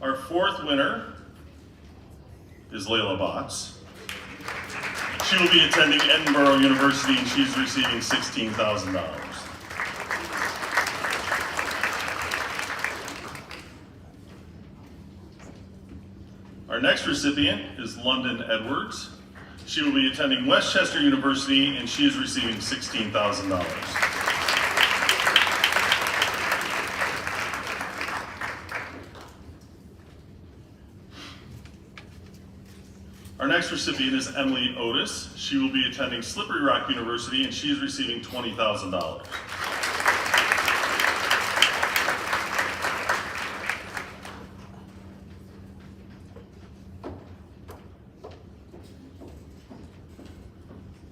Our fourth winner is Layla Botts. She will be attending Edinburgh University and she's receiving $16,000. Our next recipient is London Edwards. She will be attending Westchester University and she is receiving $16,000. Our next recipient is Emily Otis. She will be attending Slippery Rock University and she is receiving $20,000.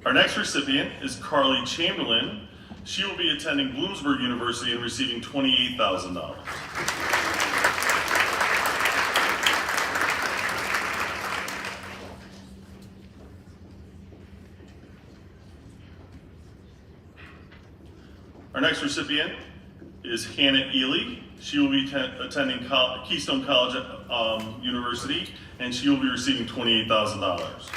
Our next recipient is Carly Chamberlain. She will be attending Bloomsburg University and receiving $28,000. Our next recipient is Hannah Ely. She will be attending Keystone College University and she will be receiving $28,000.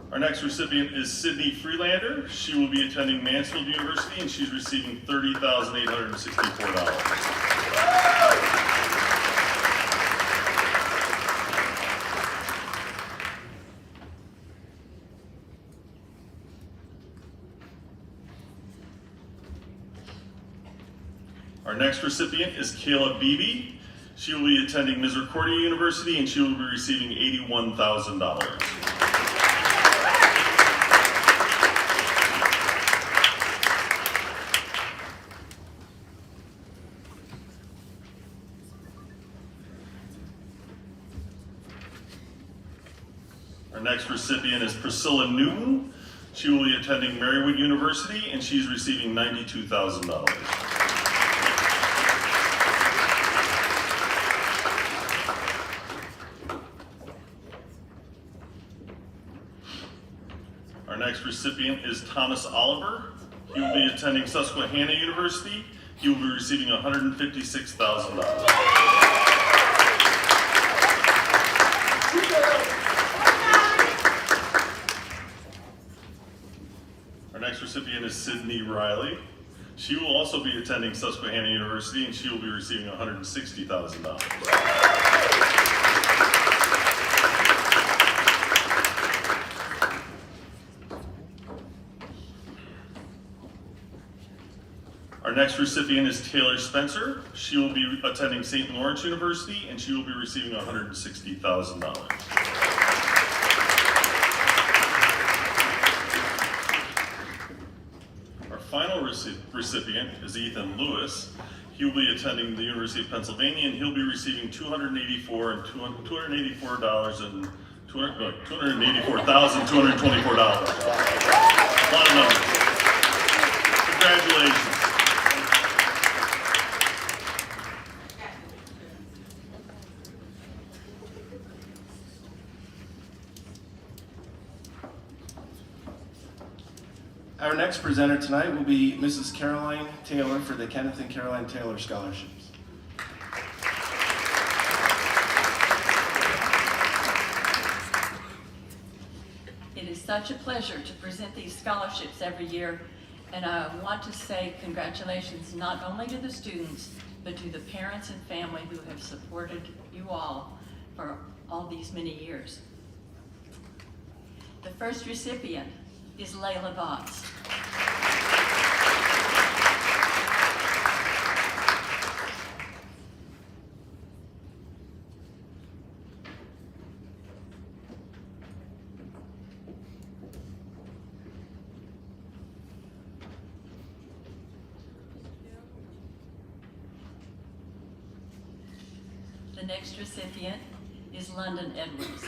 Our next recipient is Sydney Freelander. She will be attending Mansfield University and she's receiving $30,864. Our next recipient is Kayla Beebe. She will be attending Misericordia University and she will be receiving $81,000. Our next recipient is Priscilla Newton. She will be attending Marywood University and she's receiving $92,000. Our next recipient is Thomas Oliver. He will be attending Susquehanna University. He will be receiving $156,000. Our next recipient is Sydney Riley. She will also be attending Susquehanna University and she will be receiving $160,000. Our next recipient is Taylor Spencer. She will be attending St. Lawrence University and she will be receiving $160,000. Final recipient is Ethan Lewis. He will be attending the University of Pennsylvania and he'll be receiving $284,224. A lot of numbers. Congratulations. Our next presenter tonight will be Mrs. Caroline Taylor for the Kenneth and Caroline Taylor Scholarships. It is such a pleasure to present these scholarships every year, and I want to say congratulations not only to the students, but to the parents and family who have supported you all for all these many years. The first recipient is Layla Botts. The next recipient is London Edwards.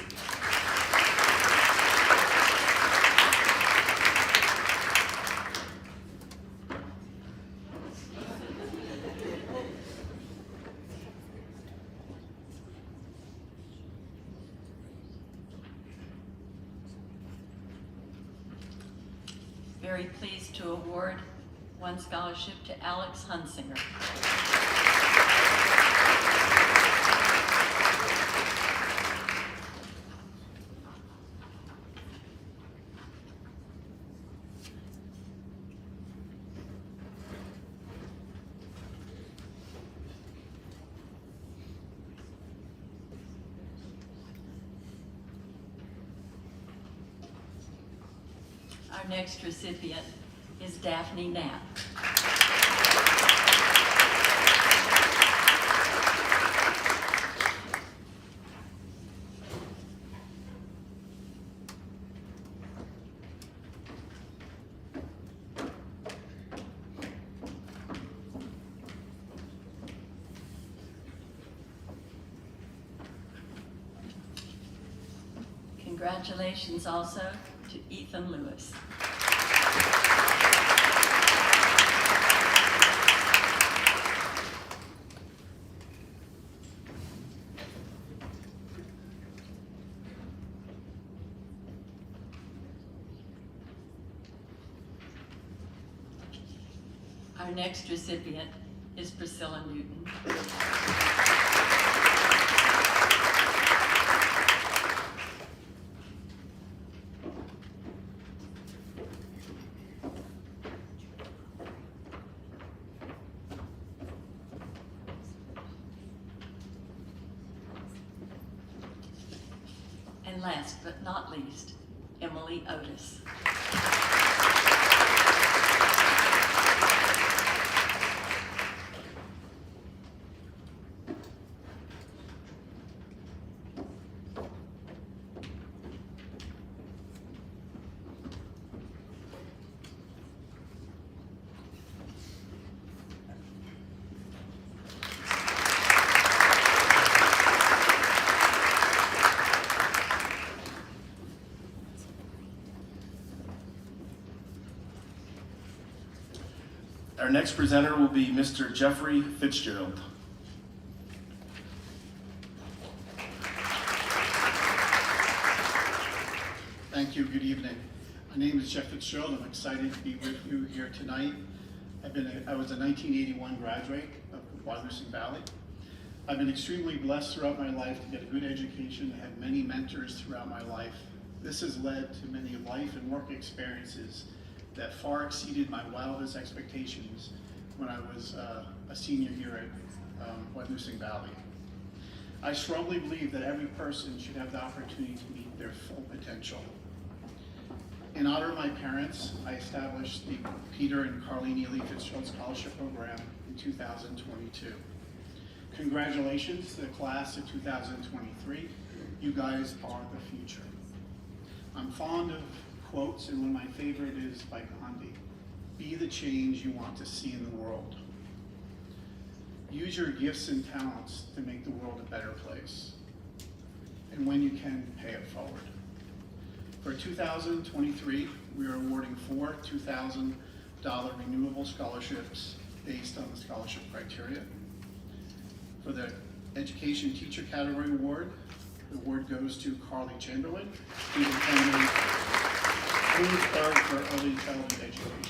very pleased to award one scholarship to Alex Hunsinger. Our next recipient is Daphne Knapp. Congratulations also to Ethan Lewis. Our next recipient is Priscilla Newton. And last but not least, Emily Otis. Our next presenter will be Mr. Jeffrey Fitzgerald. Thank you. Good evening. My name is Jeff Fitzgerald. I'm excited to be with you here tonight. I was a 1981 graduate of Washington Valley. I've been extremely blessed throughout my life to get a good education and have many mentors throughout my life. This has led to many life and work experiences that far exceeded my wildest expectations when I was a senior here at Washington Valley. I strongly believe that every person should have the opportunity to meet their full potential. In honor of my parents, I established the Peter and Carleen Ely Fitzgerald Scholarship Program in 2022. Congratulations to the class of 2023. You guys are the future. I'm fond of quotes, and one of my favorite is by Gandhi. Be the change you want to see in the world. Use your gifts and talents to make the world a better place. And when you can, pay it forward. For 2023, we are awarding 4 $2,000 renewable scholarships based on the scholarship criteria. For the Education Teacher Category Award, the award goes to Carly Chamberlain, who's attending Bloomsburg for Early Childhood Education.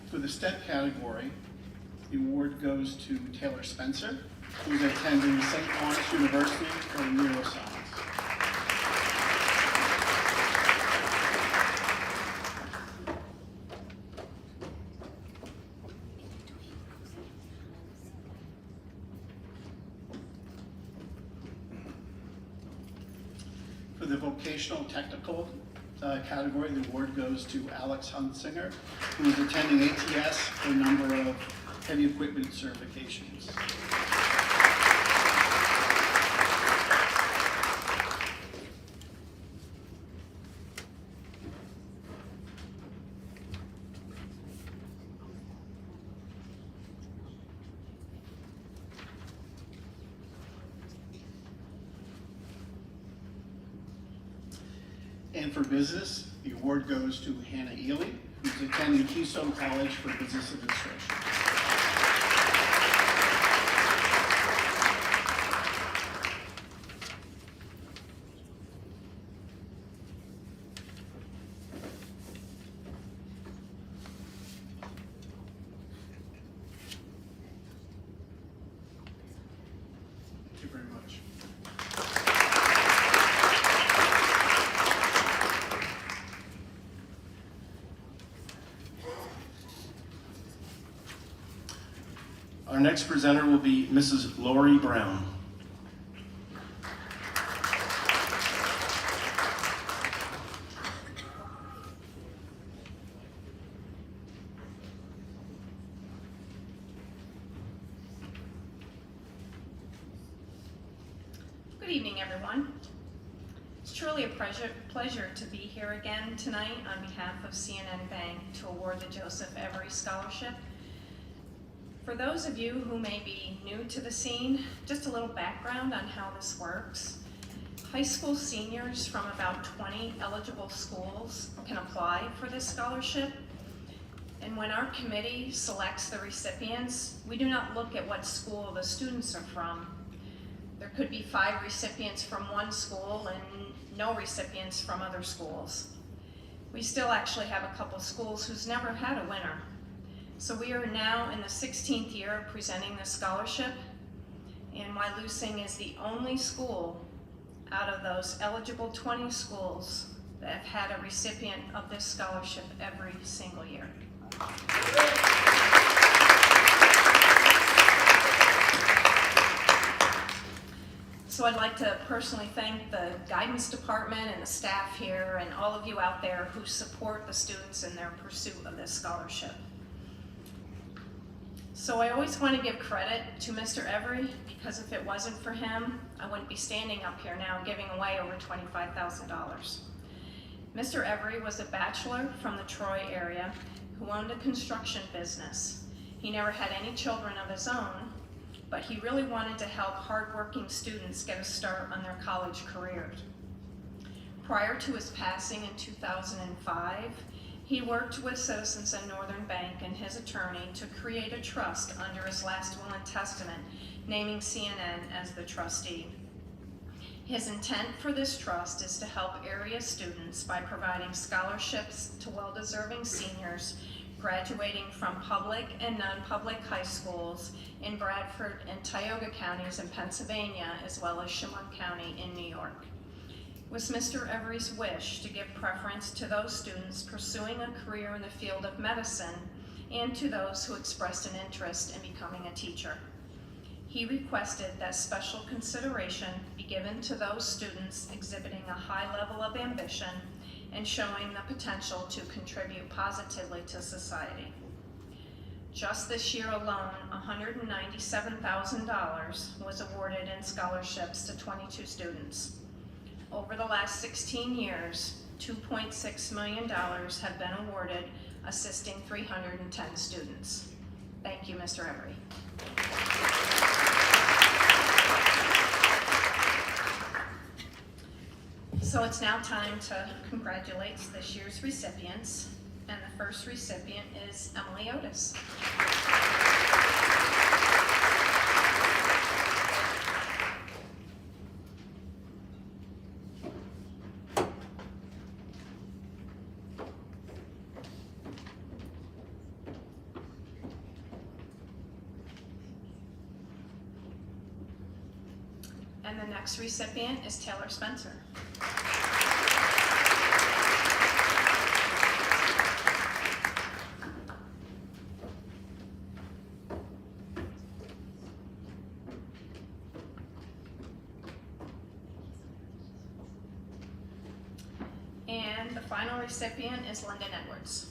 For the STEP category, the award goes to Taylor Spencer, who's attending St. Lawrence University for neuroscience. For the vocational technical category, the award goes to Alex Hunsinger, who is attending ATS for a number of heavy equipment certifications. And for business, the award goes to Hannah Ely, who's attending Keystone College for Business Administration. Thank you very much. Our next presenter will be Mrs. Lori Brown. Good evening, everyone. It's truly a pleasure to be here again tonight on behalf of CNN Bank to award the Joseph Every Scholarship. For those of you who may be new to the scene, just a little background on how this works. High school seniors from about 20 eligible schools can apply for this scholarship. And when our committee selects the recipients, we do not look at what school the students are from. There could be 5 recipients from one school and no recipients from other schools. We still actually have a couple schools who's never had a winner. So we are now in the 16th year of presenting this scholarship, and Wyalusing is the only school out of those eligible 20 schools that have had a recipient of this scholarship every single year. So I'd like to personally thank the guidance department and the staff here and all of you out there who support the students in their pursuit of this scholarship. So I always want to give credit to Mr. Every, because if it wasn't for him, I wouldn't be standing up here now giving away over $25,000. Mr. Every was a bachelor from the Troy area who owned a construction business. He never had any children of his own, but he really wanted to help hardworking students get a start on their college careers. Prior to his passing in 2005, he worked with Citizens and Northern Bank and his attorney to create a trust under his last will and testament, naming CNN as the trustee. His intent for this trust is to help area students by providing scholarships to well-deserving seniors graduating from public and non-public high schools in Bradford and Tioga counties in Pennsylvania, as well as Chemung County in New York. It was Mr. Every's wish to give preference to those students pursuing a career in the field of medicine and to those who expressed an interest in becoming a teacher. He requested that special consideration be given to those students exhibiting a high level of ambition and showing the potential to contribute positively to society. Just this year alone, $197,000 was awarded in scholarships to 22 students. Over the last 16 years, $2.6 million have been awarded, assisting 310 students. Thank you, Mr. Every. So it's now time to congratulate this year's recipients, and the first recipient is Emily Otis. And the next recipient is Taylor Spencer. And the final recipient is Lyndon Edwards.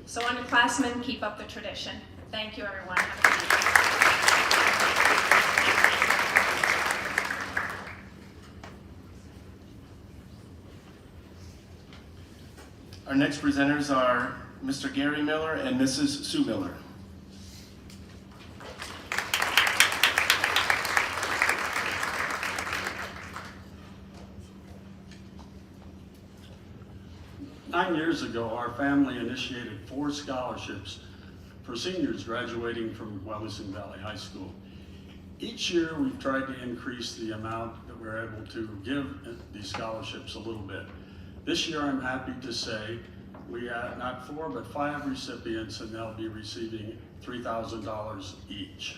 So underclassmen, keep up the tradition. Thank you, everyone. Have a good evening. Our next presenters are Mr. Gary Miller and Mrs. Sue Miller. Nine years ago, our family initiated 4 scholarships for seniors graduating from Wyalusing Valley High School. Each year, we've tried to increase the amount that we're able to give these scholarships a little bit. This year, I'm happy to say we have not 4, but 5 recipients, and they'll be receiving $3,000 each.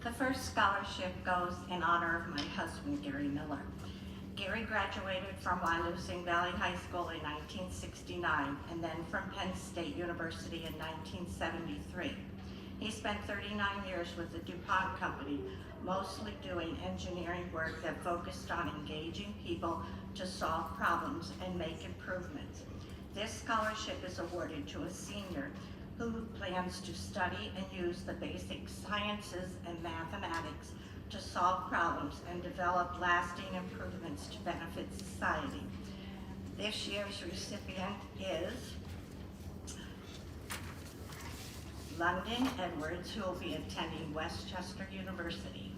The first scholarship goes in honor of my husband, Gary Miller. Gary graduated from Wyalusing Valley High School in 1969 and then from Penn State University in 1973. He spent 39 years with the DuPont Company, mostly doing engineering work that focused on engaging people to solve problems and make improvements. This scholarship is awarded to a senior who plans to study and use the basic sciences and mathematics to solve problems and develop lasting improvements to benefit society. This year's recipient is London Edwards, who will be attending Westchester University.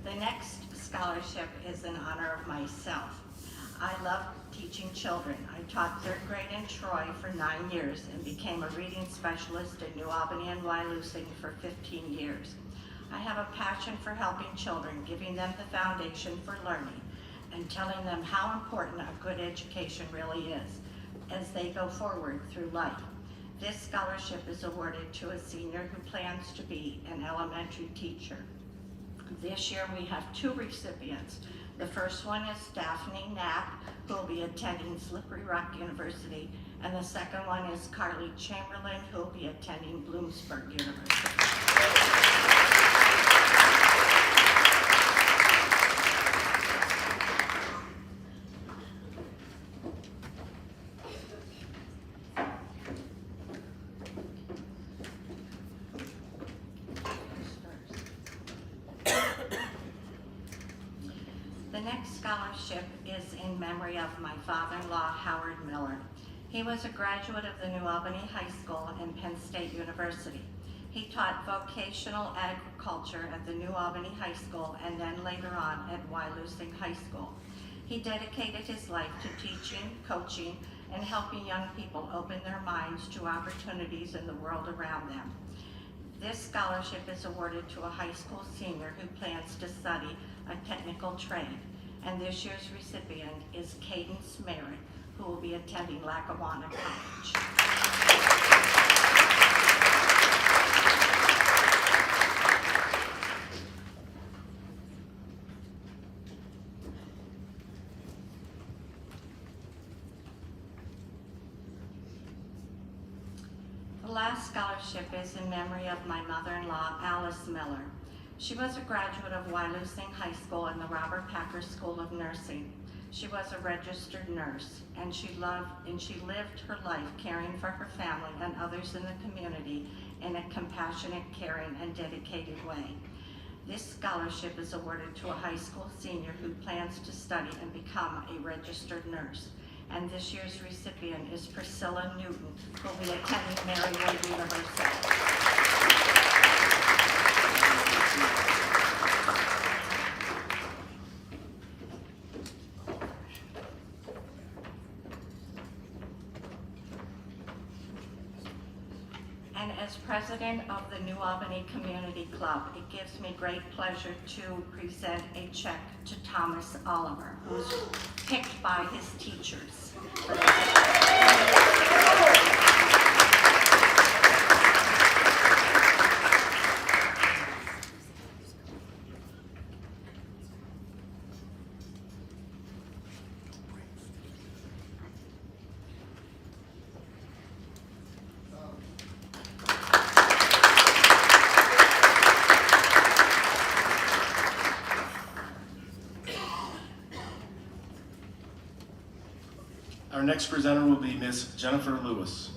The next scholarship is in honor of myself. I love teaching children. I taught 3rd grade in Troy for 9 years and became a reading specialist in New Albany and Wyalusing for 15 years. I have a passion for helping children, giving them the foundation for learning and telling them how important a good education really is as they go forward through life. This scholarship is awarded to a senior who plans to be an elementary teacher. This year we have 2 recipients. The first one is Daphne Knapp, who will be attending Slippery Rock University, and the second one is Carly Chamberlain, who will be attending Bloomsburg University. The next scholarship is in memory of my father-in-law, Howard Miller. He was a graduate of the New Albany High School and Penn State University. He taught vocational agriculture at the New Albany High School and then later on at Wyalusing High School. He dedicated his life to teaching, coaching, and helping young people open their minds to opportunities in the world around them. This scholarship is awarded to a high school senior who plans to study a technical trade. And this year's recipient is Cadence Merritt, who will be attending Lackawanna College. The last scholarship is in memory of my mother-in-law, Alice Miller. She was a graduate of Wyalusing High School and the Robert Packer School of Nursing. She was a registered nurse, and she lived her life caring for her family and others in the community in a compassionate, caring, and dedicated way. This scholarship is awarded to a high school senior who plans to study and become a registered nurse. And this year's recipient is Priscilla Newton, who will be attending Marywood University. And as president of the New Albany Community Club, it gives me great pleasure to present a check to Thomas Oliver, who's picked by his teachers. Our next presenter will be Miss Jennifer Lewis.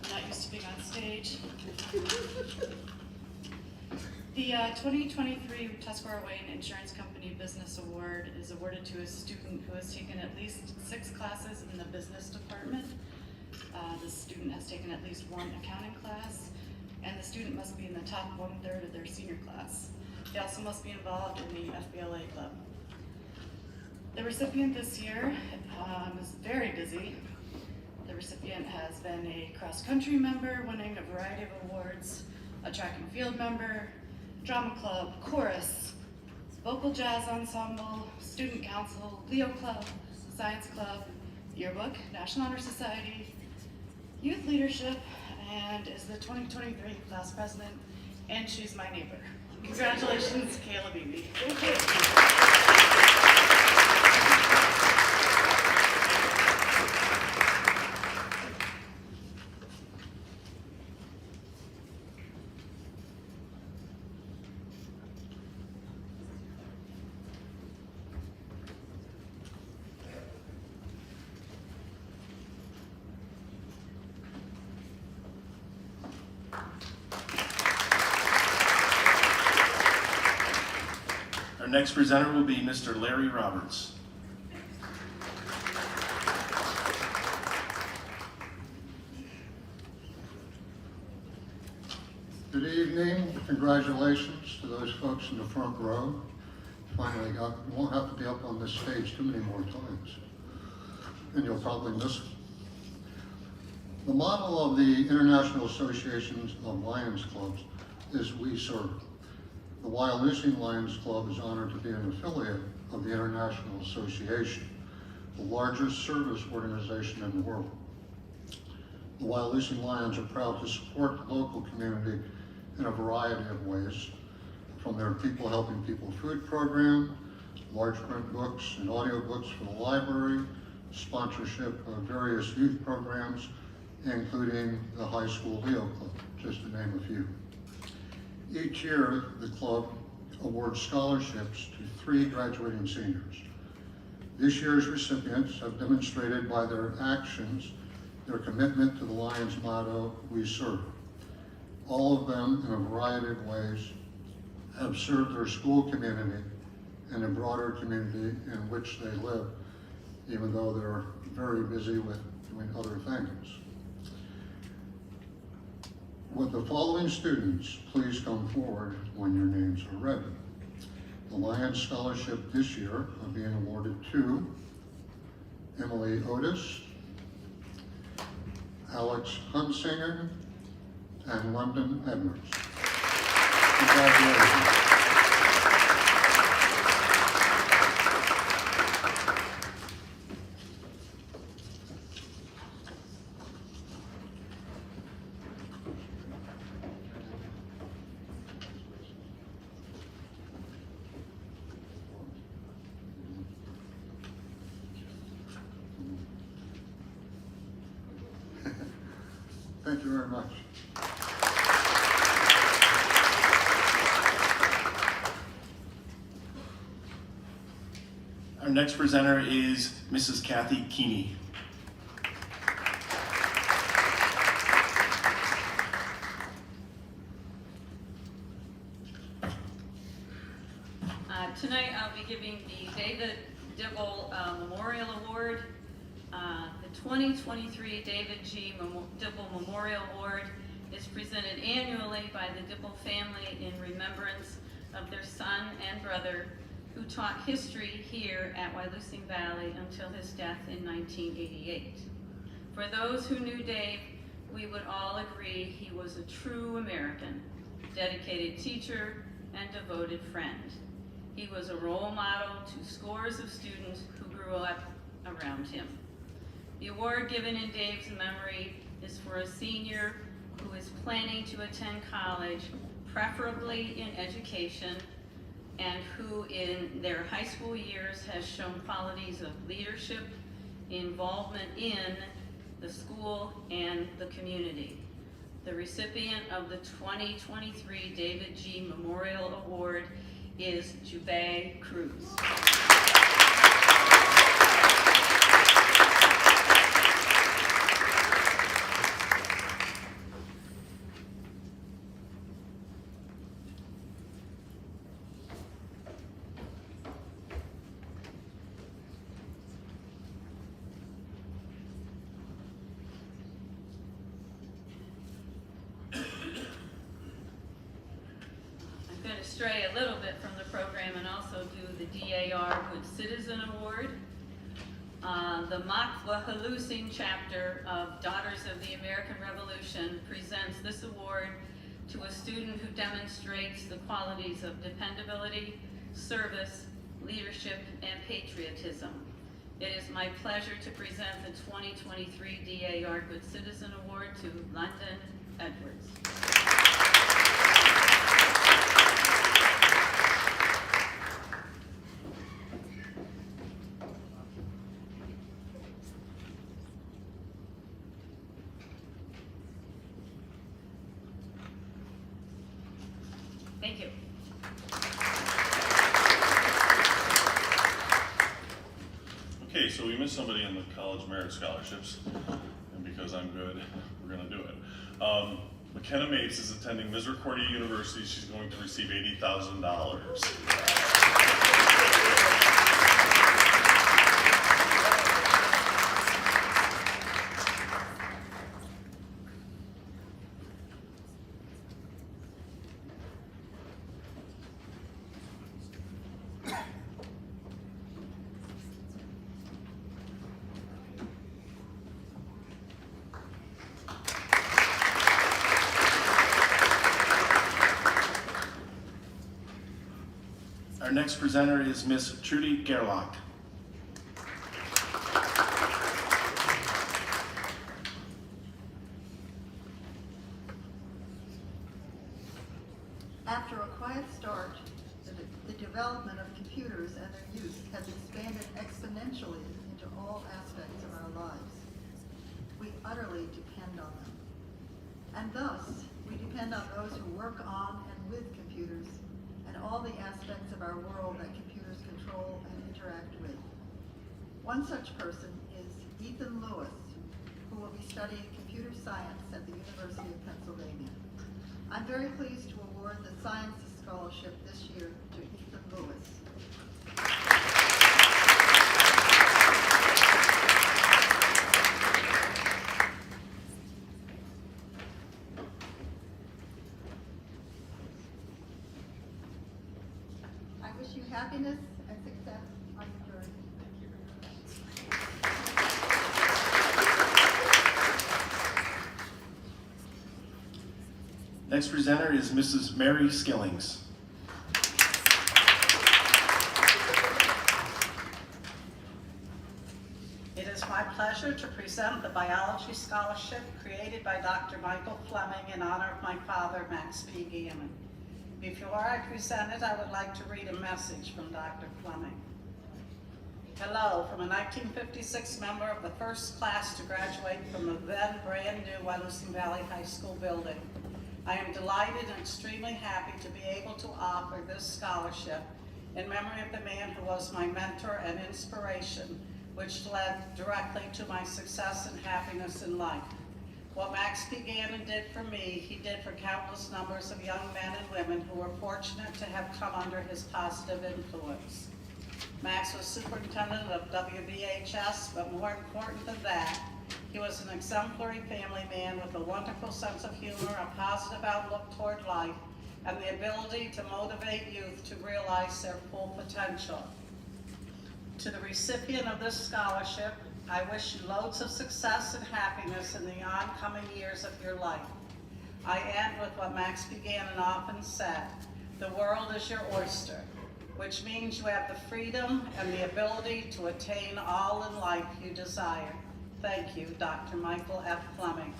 I'm not used to being on stage. The 2023 Tuscarora Wayne Insurance Company Business Award is awarded to a student who has taken at least 6 classes in the business department. The student has taken at least 1 accounting class, and the student must be in the top 1/3 of their senior class. They also must be involved in the FBLA club. The recipient this year is very busy. The recipient has been a cross-country member, winning a variety of awards, a track and field member, drama club, chorus, vocal jazz ensemble, student council, Leo Club, science club, yearbook, National Honor Society, youth leadership, and is the 2023 class president, and she's my neighbor. Congratulations, Kayla Beebe. Our next presenter will be Mr. Larry Roberts. Good evening. Congratulations to those folks in the front row. Finally got, you won't have to be up on this stage too many more times, and you'll probably miss it. The motto of the International Associations of Lions Clubs is "We Serve." The Wyalusing Lions Club is honored to be an affiliate of the International Association, the largest service organization in the world. The Wyalusing Lions are proud to support the local community in a variety of ways, from their People Helping People food program, large print books and audiobooks for the library, sponsorship of various youth programs, including the high school Leo Club, just to name a few. Each year, the club awards scholarships to 3 graduating seniors. This year's recipients have demonstrated by their actions their commitment to the Lions motto, "We Serve." All of them, in a variety of ways, have served their school community and the broader community in which they live, even though they're very busy with doing other things. Would the following students please come forward when your names are ready? The Lions Scholarship this year are being awarded to Emily Otis, Alex Hunsinger, and London Edwards. Congratulations. Thank you very much. Our next presenter is Mrs. Kathy Keaney. Tonight I'll be giving the David Dibble Memorial Award. The 2023 David G. Dibble Memorial Award is presented annually by the Dibble family in remembrance of their son and brother who taught history here at Wyalusing Valley until his death in 1988. For those who knew Dave, we would all agree he was a true American, dedicated teacher, and devoted friend. He was a role model to scores of students who grew up around him. The award given in Dave's memory is for a senior who is planning to attend college, preferably in education, and who in their high school years has shown qualities of leadership, involvement in the school and the community. The recipient of the 2023 David G. Memorial Award is Jubei Cruz. Stray a little bit from the program and also do the DAR Good Citizen Award. The Makwahalusing chapter of Daughters of the American Revolution presents this award to a student who demonstrates the qualities of dependability, service, leadership, and patriotism. It is my pleasure to present the 2023 DAR Good Citizen Award to London Edwards. Thank you. Okay, so we missed somebody in the college merit scholarships, and because I'm good, we're gonna do it. McKenna Mates is attending Misericordia University. She's going to receive $80,000. Our next presenter is Miss Trudy Garlock. After a quiet start, the development of computers and their use has expanded exponentially into all aspects of our lives. We utterly depend on them. And thus, we depend on those who work on and with computers and all the aspects of our world that computers control and interact with. One such person is Ethan Lewis, who will be studying computer science at the University of Pennsylvania. I'm very pleased to award the Science Scholarship this year to Ethan Lewis. I wish you happiness and success on your journey. Next presenter is Mrs. Mary Skillings. It is my pleasure to present the Biology Scholarship created by Dr. Michael Fleming in honor of my father, Max P. Gammon. Before I present it, I would like to read a message from Dr. Fleming. Hello, from a 1956 member of the first class to graduate from the then brand new Wet'suwet'en Valley High School building. I am delighted and extremely happy to be able to offer this scholarship in memory of the man who was my mentor and inspiration, which led directly to my success and happiness in life. What Max P. Gammon did for me, he did for countless numbers of young men and women who were fortunate to have come under his positive influence. Max was superintendent of WVHS, but more important than that, he was an exemplary family man with a wonderful sense of humor, a positive outlook toward life, and the ability to motivate youth to realize their full potential. To the recipient of this scholarship, I wish you loads of success and happiness in the oncoming years of your life. I end with what Max P. Gammon often said, the world is your oyster, which means you have the freedom and the ability to attain all in life you desire. Thank you, Dr. Michael F. Fleming.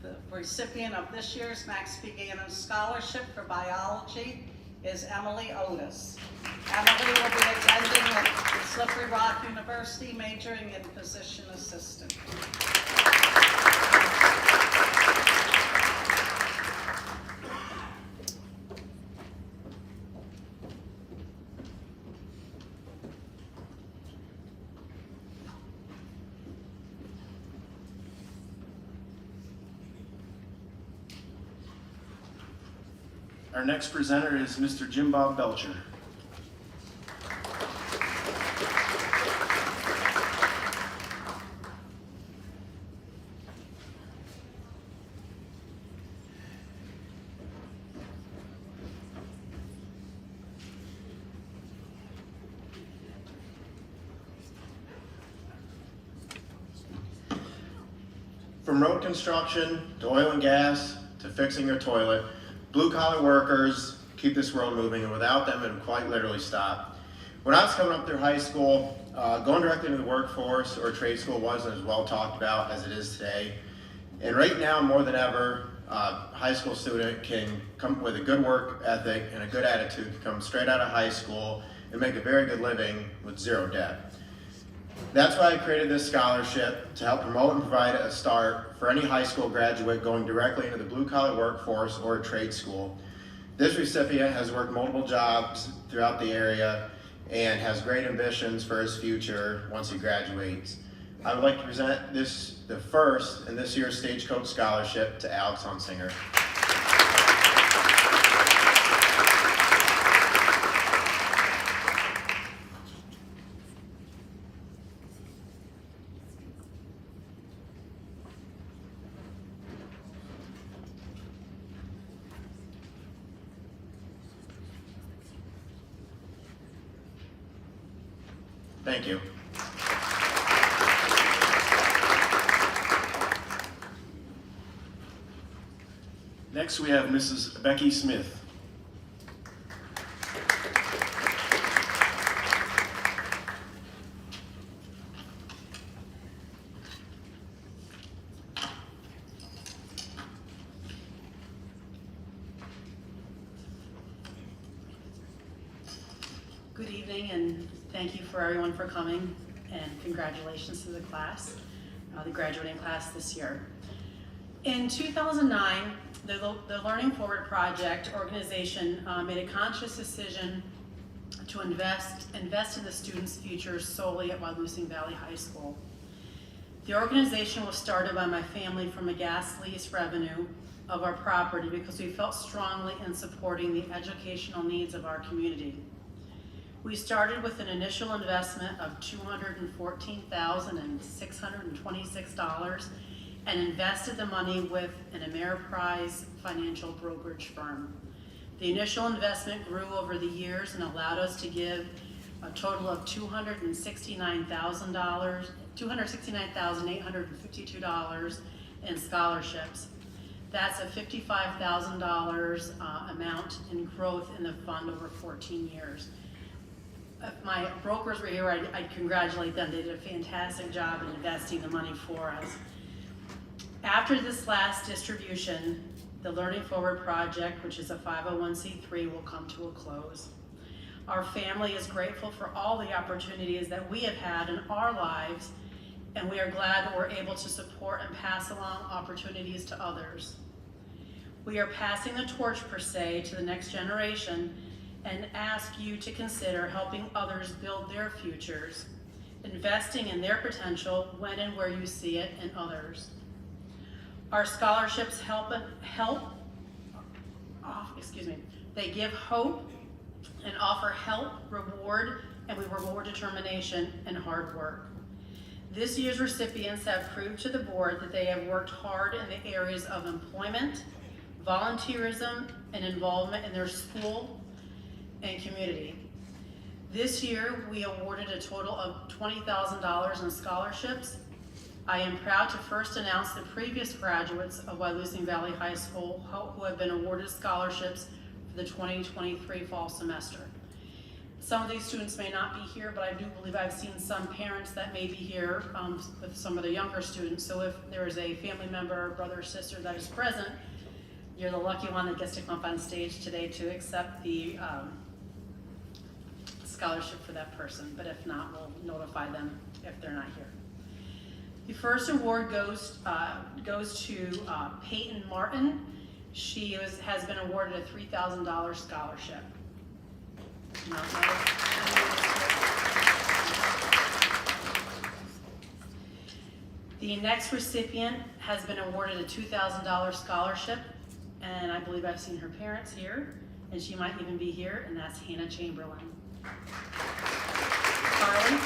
The recipient of this year's Max P. Gammon Scholarship for Biology is Emily Otis. Emily will be attending at Slippery Rock University, majoring in physician assistant. Our next presenter is Mr. Jim Bob Belcher. From road construction to oil and gas to fixing your toilet, blue-collar workers keep this world moving, and without them, it would quite literally stop. When I was coming up through high school, going directly into the workforce or trade school wasn't as well talked about as it is today. And right now, more than ever, a high school student can come with a good work ethic and a good attitude, can come straight out of high school and make a very good living with zero debt. That's why I created this scholarship, to help promote and provide a start for any high school graduate going directly into the blue-collar workforce or a trade school. This recipient has worked multiple jobs throughout the area and has great ambitions for his future once he graduates. I would like to present the first in this year's Stagecoach Scholarship to Alex Hunsinger. Thank you. Next, we have Mrs. Becky Smith. Good evening, and thank you for everyone for coming, and congratulations to the class, the graduating class this year. In 2009, the Learning Forward Project organization made a conscious decision to invest in the students' futures solely at Wyalusing Valley High School. The organization was started by my family from a gas lease revenue of our property because we felt strongly in supporting the educational needs of our community. We started with an initial investment of $214,626 and invested the money with an Ameriprise financial brokerage firm. The initial investment grew over the years and allowed us to give a total of $269,852 in scholarships. That's a $55,000 amount in growth in the fund over 14 years. If my brokers were here, I'd congratulate them. They did a fantastic job in investing the money for us. After this last distribution, the Learning Forward Project, which is a 501c3, will come to a close. Our family is grateful for all the opportunities that we have had in our lives, and we are glad that we're able to support and pass along opportunities to others. We are passing the torch, per se, to the next generation and ask you to consider helping others build their futures, investing in their potential when and where you see it in others. Our scholarships they give hope and offer help, reward, and we reward determination and hard work. This year's recipients have proved to the board that they have worked hard in the areas of employment, volunteerism, and involvement in their school and community. This year, we awarded a total of $20,000 in scholarships. I am proud to first announce the previous graduates of Wyalusing Valley High School who have been awarded scholarships for the 2023 fall semester. Some of these students may not be here, but I do believe I've seen some parents that may be here with some of the younger students. So if there is a family member, brother, or sister that is present, You're the lucky one that gets to come up on stage today to accept the scholarship for that person, but if not, we'll notify them if they're not here. The first award goes to Peyton Martin. She has been awarded a $3,000 scholarship. The next recipient has been awarded a $2,000 scholarship, and I believe I've seen her parents here, and she might even be here, and that's Hannah Chamberlain. Carly?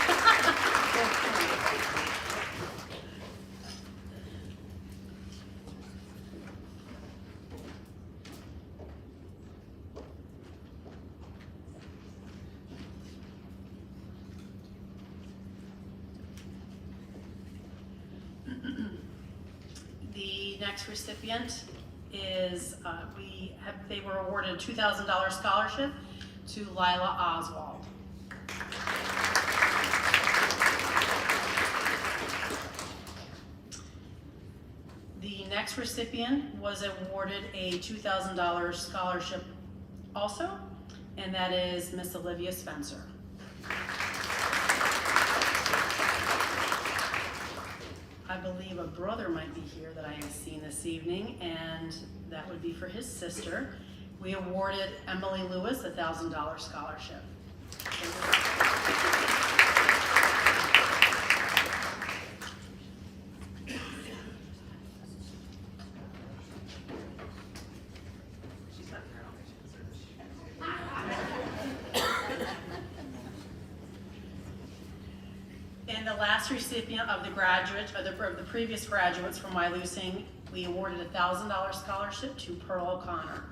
The next recipient is, they were awarded a $2,000 scholarship to Lila Oswald. The next recipient was awarded a $2,000 scholarship also, and that is Miss Olivia Spencer. I believe a brother might be here that I have seen this evening, and that would be for his sister. We awarded Emily Lewis a $1,000 scholarship. And the last recipient of the graduate, of the previous graduates from Wyalusing, we awarded a $1,000 scholarship to Pearl O'Connor.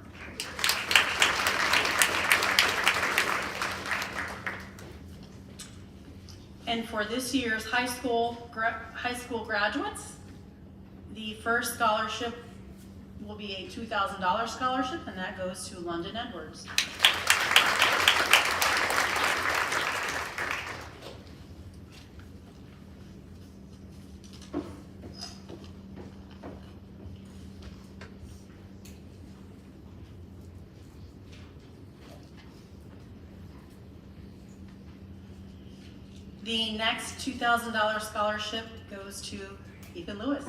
And for this year's high school graduates, the first scholarship will be a $2,000 scholarship, and that goes to London Edwards. The next $2,000 scholarship goes to Ethan Lewis.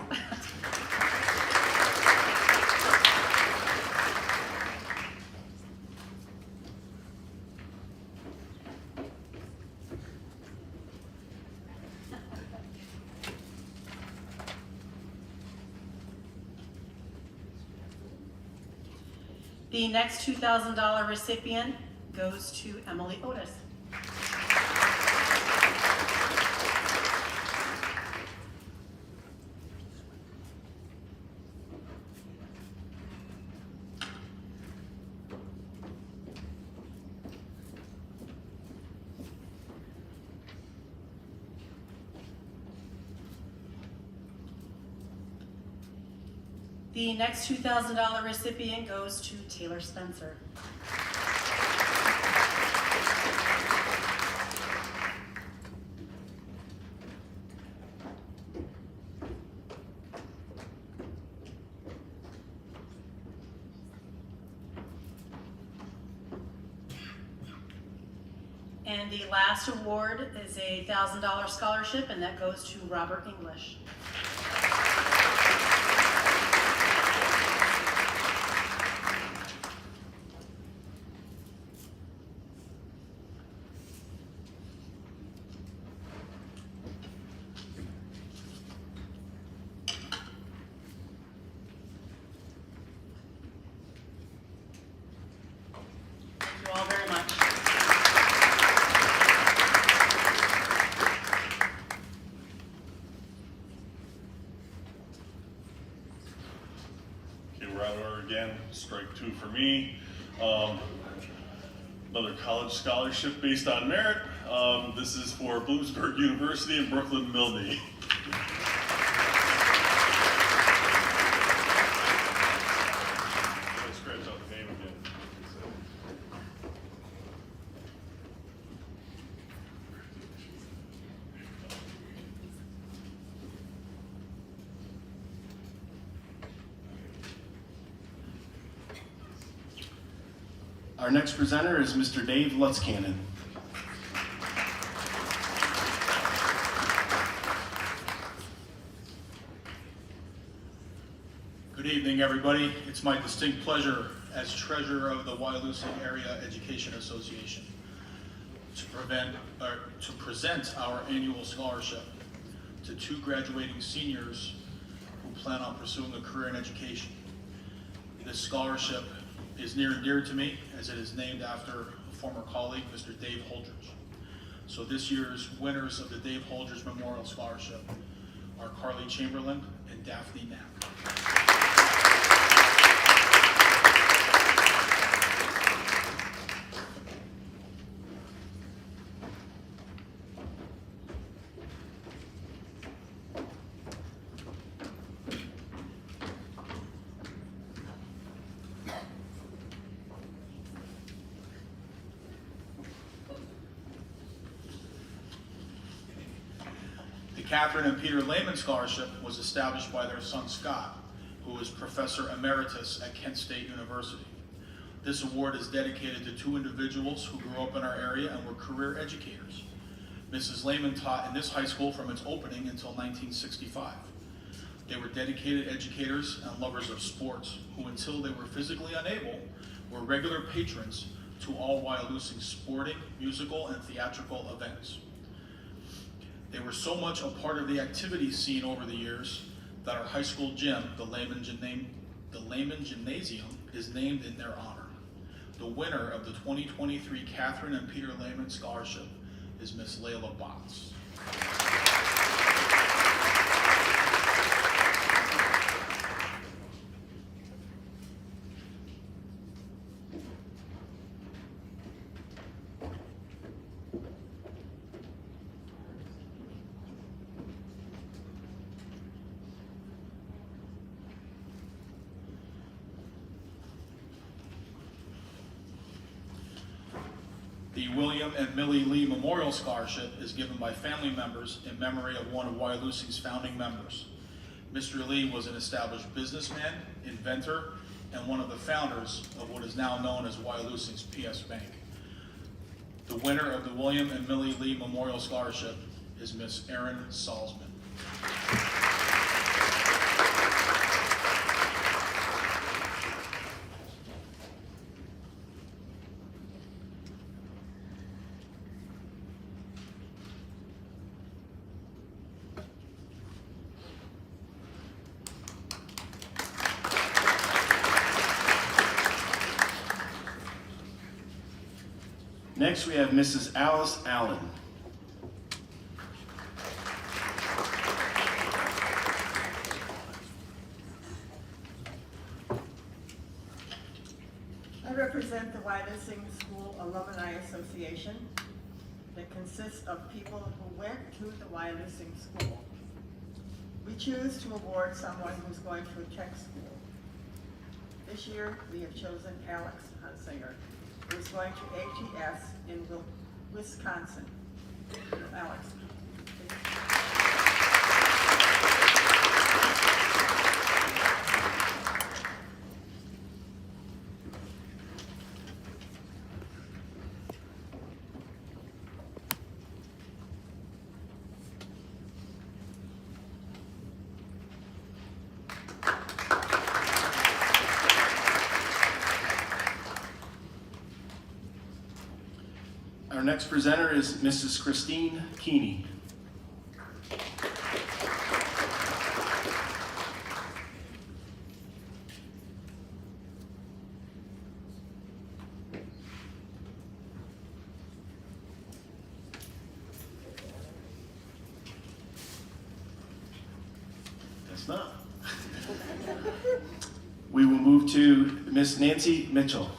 The next $2,000 recipient goes to Emily Otis. The next $2,000 recipient goes to Taylor Spencer. And the last award is a $1,000 scholarship, and that goes to Robert English. Thank you all very much. Okay, we're out of order again. Strike two for me. Another college scholarship based on merit. This is for Bloomsburg University and Brooklyn Milne. Scratch out the name again. Our next presenter is Mr. Dave Lutzcannon. Good evening, everybody. It's my distinct pleasure as treasurer of the Wyalusing Area Education Association to present our annual scholarship to 2 graduating seniors who plan on pursuing a career in education. This scholarship is near and dear to me as it is named after a former colleague, Mr. Dave Holdridge. So this year's winners of the Dave Holdridge Memorial Scholarship are Carly Chamberlain and Daphne Knapp. The Catherine and Peter Lehman Scholarship was established by their son Scott, who is Professor Emeritus at Kent State University. This award is dedicated to 2 individuals who grew up in our area and were career educators. Mrs. Lehman taught in this high school from its opening until 1965. They were dedicated educators and lovers of sports who, until they were physically unable, were regular patrons to all Wyalusing sporting, musical, and theatrical events. They were so much a part of the activity scene over the years that our high school gym, the Lehman Gymnasium, is named in their honor. The winner of the 2023 Catherine and Peter Lehman Scholarship is Miss Layla Botts. The William and Millie Lee Memorial Scholarship is given by family members in memory of one of Wyalusing's founding members. Mr. Lee was an established businessman, inventor, and one of the founders of what is now known as Wyalusing's PS Bank. The winner of the William and Millie Lee Memorial Scholarship is Miss Erin Salzman. Next, we have Mrs. Alice Allen. I represent the Wyalusing School Alumni Association that consists of people who went to the Wyalusing School. We choose to award someone who's going to a tech school. This year, we have chosen Alex Hunsinger, who is going to ATS in Wisconsin. Alex, please. Our next presenter is Mrs. Christine Keaney. That's not. We will move to Miss Nancy Mitchell.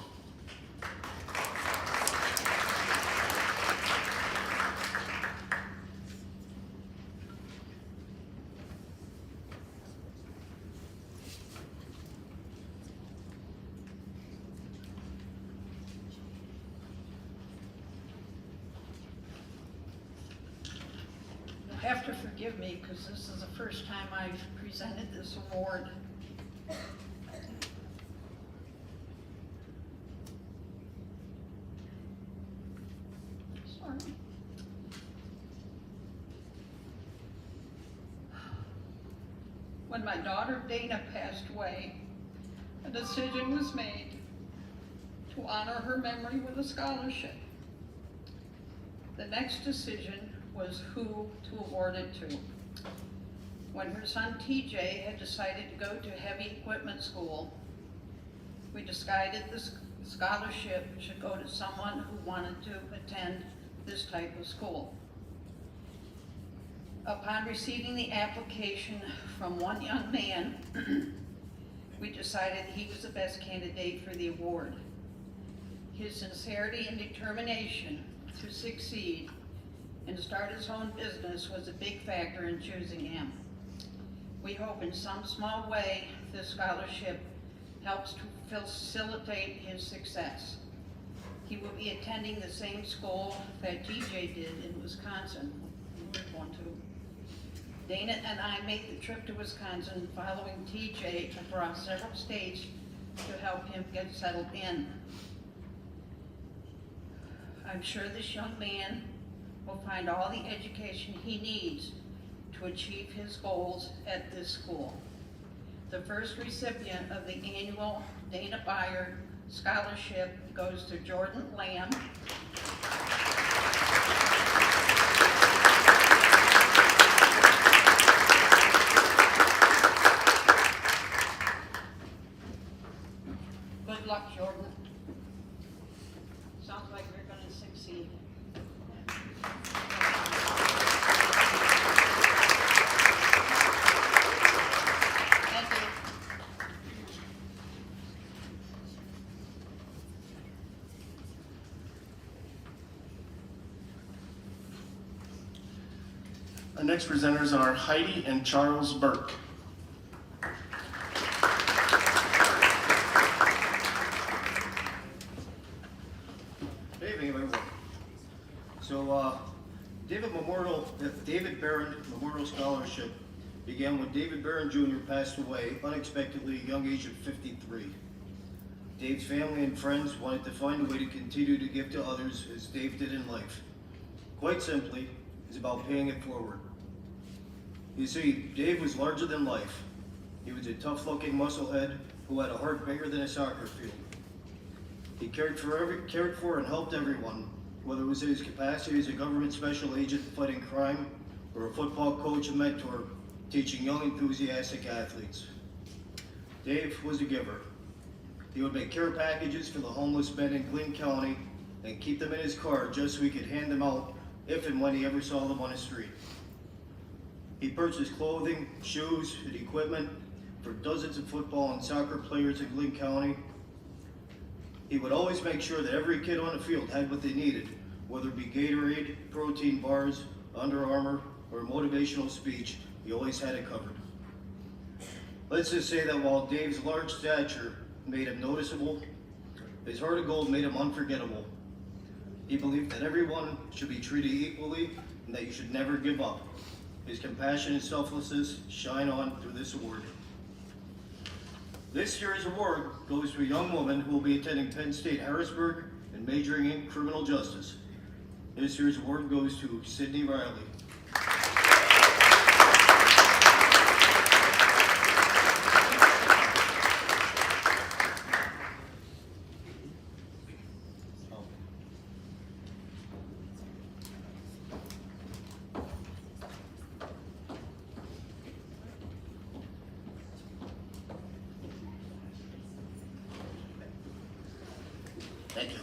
You'll have to forgive me because this is the first time I've presented this award. when my daughter Dana passed away, a decision was made to honor her memory with a scholarship. The next decision was who to award it to. When her son TJ had decided to go to heavy equipment school, we decided the scholarship should go to someone who wanted to attend this type of school. Upon receiving the application from one young man, we decided he was the best candidate for the award. His sincerity and determination to succeed and start his own business was a big factor in choosing him. We hope in some small way this scholarship helps to facilitate his success. He will be attending the same school that TJ did in Wisconsin. We're going to. Dana and I made the trip to Wisconsin following TJ across several states to help him get settled in. I'm sure this young man will find all the education he needs to achieve his goals at this school. The first recipient of the annual Dana Byard Scholarship goes to Jordan Lamb. Good luck, Jordan. Sounds like you're going to succeed. Thank you. Our next presenters are Heidi and Charles Burke. Good evening, everyone. So, David Barron Memorial Scholarship began when David Barron Jr. passed away unexpectedly at a young age of 53. Dave's family and friends wanted to find a way to continue to give to others as Dave did in life. Quite simply, it's about paying it forward. You see, Dave was larger than life. He was a tough-looking musclehead who had a heart bigger than a soccer field. He cared for and helped everyone, whether it was in his capacity as a government special agent fighting crime or a football coach and mentor teaching young enthusiastic athletes. Dave was a giver. He would make care packages for the homeless men in Glynn County and keep them in his car just so he could hand them out if and when he ever saw them on the street. He purchased clothing, shoes, and equipment for dozens of football and soccer players in Glynn County. He would always make sure that every kid on the field had what they needed, whether it be Gatorade, protein bars, Under Armour, or motivational speech. He always had it covered. Let's just say that while Dave's large stature made him noticeable, his heart of gold made him unforgettable. He believed that everyone should be treated equally and that you should never give up. His compassion and selflessness shine on through this award. This year's award goes to a young woman who will be attending Penn State Harrisburg and majoring in criminal justice. This year's award goes to Sydney Riley. Thank you.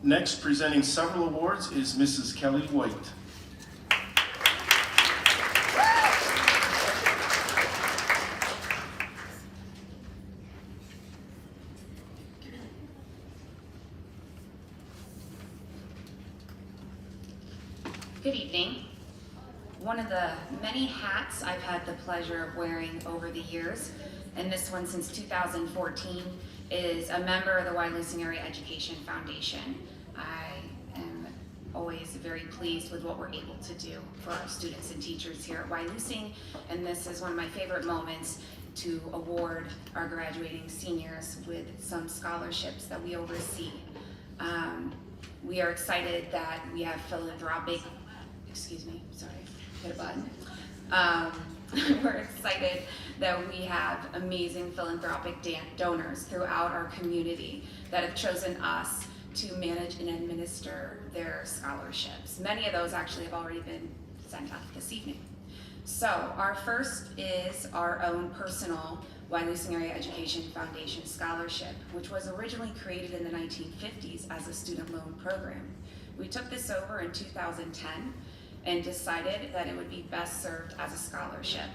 Next, presenting several awards is Mrs. Kelly White. Good evening. One of the many hats I've had the pleasure of wearing over the years, and this one since 2014, is a member of the Wyalusing Area Education Foundation. I am always very pleased with what we're able to do for our students and teachers here at Wyalusing, and this is one of my favorite moments to award our graduating seniors with some scholarships that we oversee. We are excited that we have philanthropic, excuse me, sorry, hit a button. We're excited that we have amazing philanthropic donors throughout our community that have chosen us to manage and administer their scholarships. Many of those actually have already been sent out this evening. So our first is our own personal Wyalusing Area Education Foundation Scholarship, which was originally created in the 1950s as a student loan program. We took this over in 2010 and decided that it would be best served as a scholarship.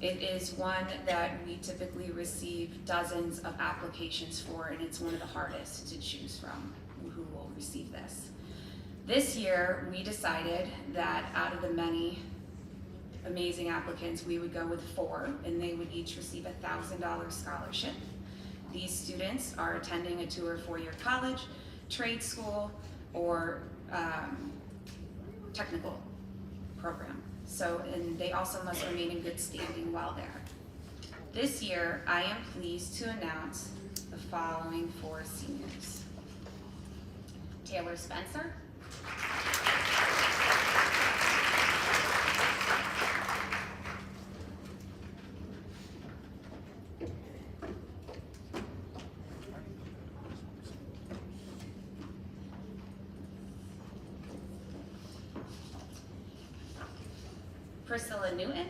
It is one that we typically receive dozens of applications for, and it's one of the hardest to choose from who will receive this. This year, we decided that out of the many amazing applicants, we would go with 4, and they would each receive a $1,000 scholarship. These students are attending a 2 or 4-year college, trade school, or technical program. So, and they also must remain in good standing while there. This year, I am pleased to announce the following 4 seniors. Taylor Spencer, Priscilla Newton,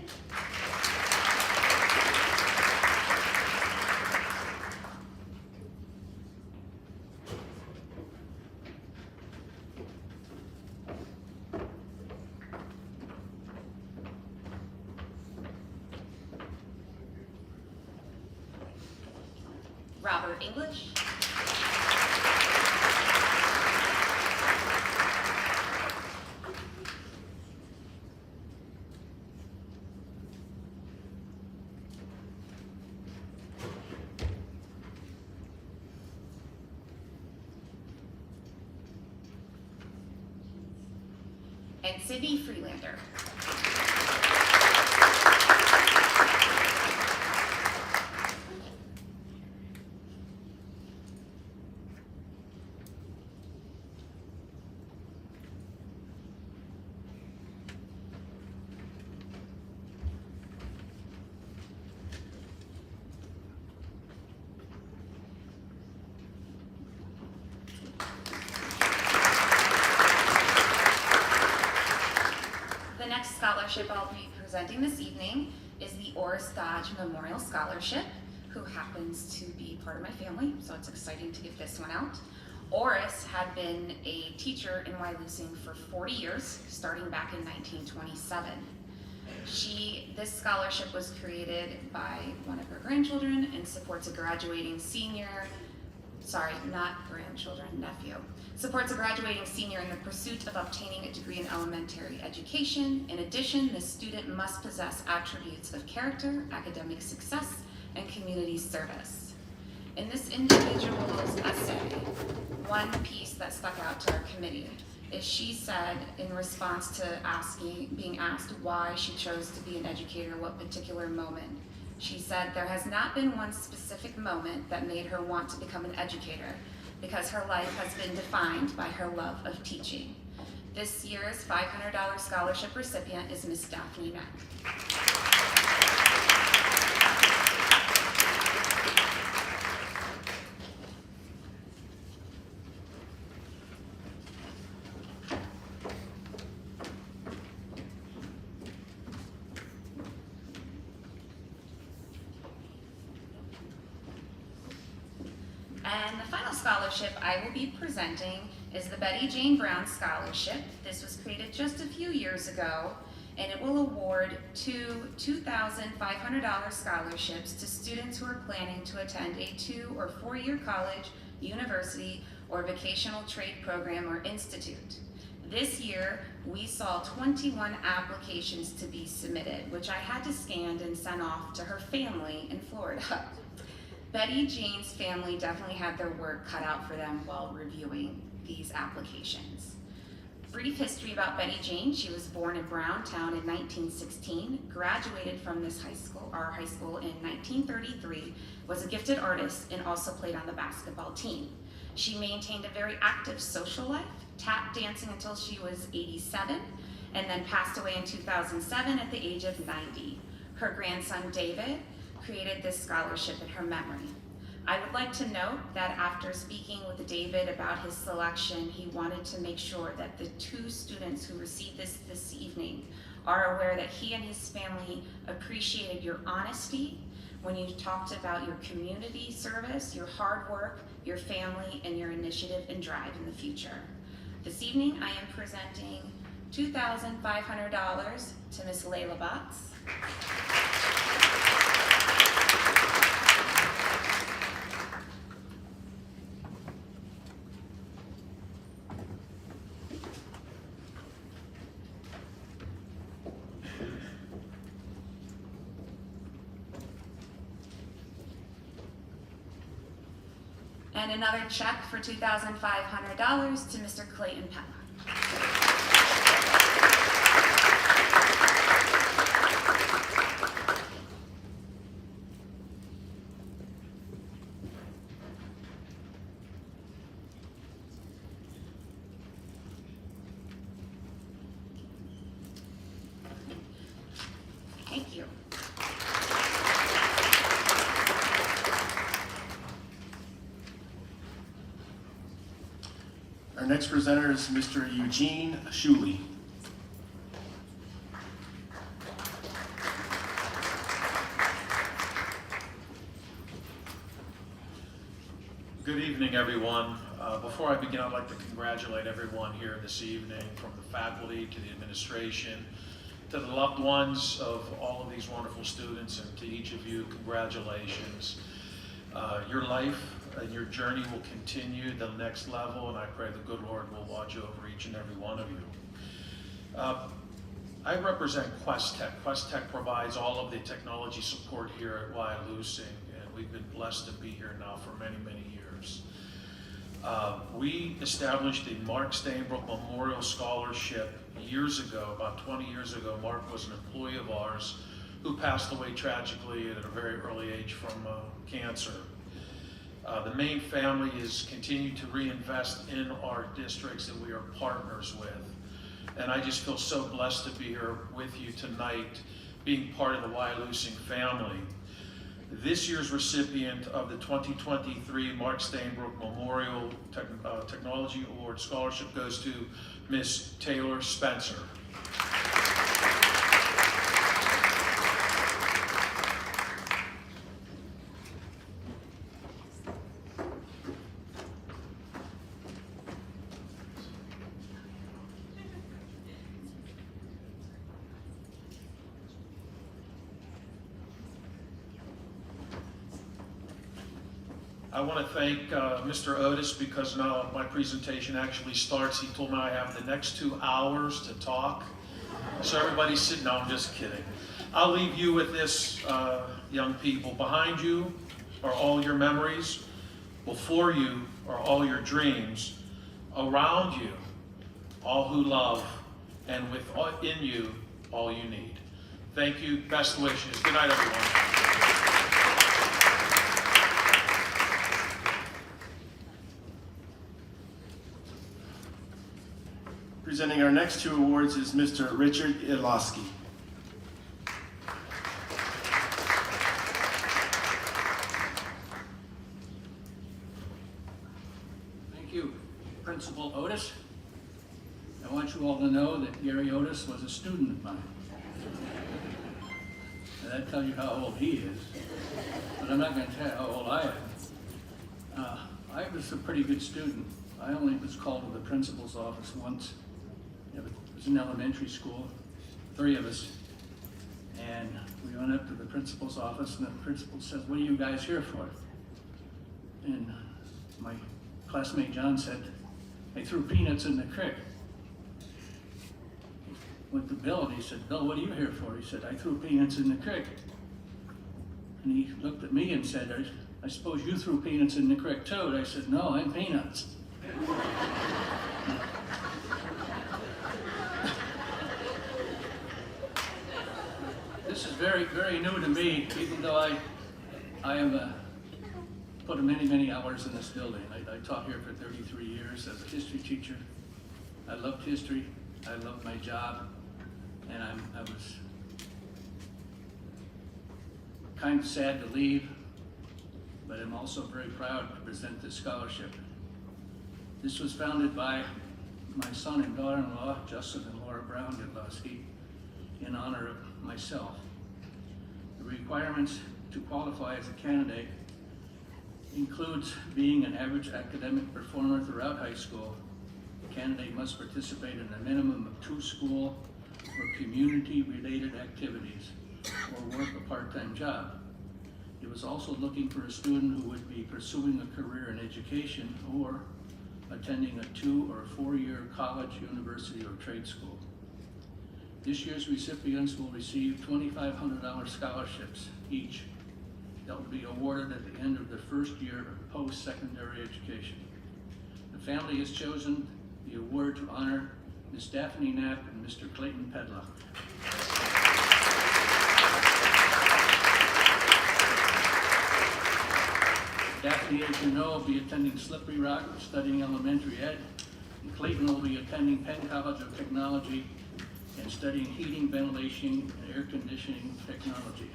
Robert English, and Sydney Freelander. Scholarship I'll be presenting this evening is the Oris Dodge Memorial Scholarship, who happens to be part of my family, so it's exciting to give this one out. Oris had been a teacher in Wyalusing for 40 years, starting back in 1927. This scholarship was created by one of her grandchildren and supports a graduating senior, nephew. Supports a graduating senior in the pursuit of obtaining a degree in elementary education. In addition, the student must possess attributes of character, academic success, and community service. In this individual's essay, one piece that stuck out to our committee is she said, in response to being asked why she chose to be an educator, what particular moment, she said, "There has not been one specific moment that made her want to become an educator, because her life has been defined by her love of teaching." This year's $500 scholarship recipient is Miss Daphne Neck. And the final scholarship I will be presenting is the Betty Jane Brown Scholarship. This was created just a few years ago, and it will award 2 $2,500 scholarships to students who are planning to attend a 2 or 4-year college, university, or vocational trade program or institute. This year, we saw 21 applications to be submitted, which I had to scan and send off to her family in Florida. Betty Jane's family definitely had their work cut out for them while reviewing these applications. Brief history about Betty Jane: she was born in Browntown in 1916, graduated from this our high school in 1933, was a gifted artist, and also played on the basketball team. She maintained a very active social life, tap dancing until she was 87, and then passed away in 2007 at the age of 90. Her grandson, David, created this scholarship in her memory. I would like to note that after speaking with David about his selection, he wanted to make sure that the 2 students who received this evening are aware that he and his family appreciated your honesty when you talked about your community service, your hard work, your family, and your initiative and drive in the future. This evening, I am presenting $2,500 to Miss Layla Botts. And another check for $2,500 to Mr. Clayton Pella. Thank you. Our next presenter is Mr. Eugene Shuli. Good evening, everyone. Before I begin, I'd like to congratulate everyone here this evening, from the faculty to the administration, to the loved ones of all of these wonderful students, and to each of you, congratulations. Your life and your journey will continue to the next level, and I pray the good Lord will watch over each and every one of you. I represent Quest Tech. Quest Tech provides all of the technology support here at Wyalusing, and we've been blessed to be here now for many, many years. We established the Mark Stainbrook Memorial Scholarship years ago, about 20 years ago. Mark was an employee of ours who passed away tragically at a very early age from cancer. The Main family is continuing to reinvest in our districts that we are partners with. And I just feel so blessed to be here with you tonight, being part of the Wyalusing family. This year's recipient of the 2023 Mark Stainbrook Memorial Technology Award Scholarship goes to Miss Taylor Spencer. I want to thank Mr. Otis, because now my presentation actually starts. He told me I have the next 2 hours to talk. So everybody's sitting, no, I'm just kidding. I'll leave you with this, young people. Behind you are all your memories. Before you are all your dreams. Around you, all who love. And within you, all you need. Thank you. Best wishes. Good night, everyone. Presenting our next 2 awards is Mr. Richard Ilosky. Thank you, Principal Otis. I want you all to know that Gary Otis was a student of mine. Now, that tells you how old he is, but I'm not going to tell you how old I am. I was a pretty good student. I only was called to the principal's office once. It was in elementary school, 3 of us, and we went up to the principal's office, and the principal says, "What are you guys here for?" And my classmate John said, "I threw peanuts in the creek." Went to Bill, and he said, "Bill, what are you here for?" He said, "I threw peanuts in the creek." And he looked at me and said, I suppose you threw peanuts in the creek too." And I said, "No, I'm peanuts." This is very, very new to me, even though I am a put many, many hours in this building. I taught here for 33 years as a history teacher. I loved history, I loved my job, and I was kind of sad to leave, but I'm also very proud to present this scholarship. This was founded by my son and daughter-in-law, Justin and Laura Brown Yudlowski, in honor of myself. The requirements to qualify as a candidate includes being an average academic performer throughout high school. The candidate must participate in a minimum of 2 school or community-related activities or work a part-time job. It was also looking for a student who would be pursuing a career in education or attending a 2- or 4-year college, university, or trade school. This year's recipients will receive $2,500 scholarships each that will be awarded at the end of their first year of post-secondary education. The family has chosen the award to honor Ms. Daphne Knapp and Mr. Clayton Pedla. Daphne, as you know, will be attending Slippery Rock, studying elementary ed, and Clayton will be attending Penn College of Technology and studying heating, ventilation, and air conditioning technology.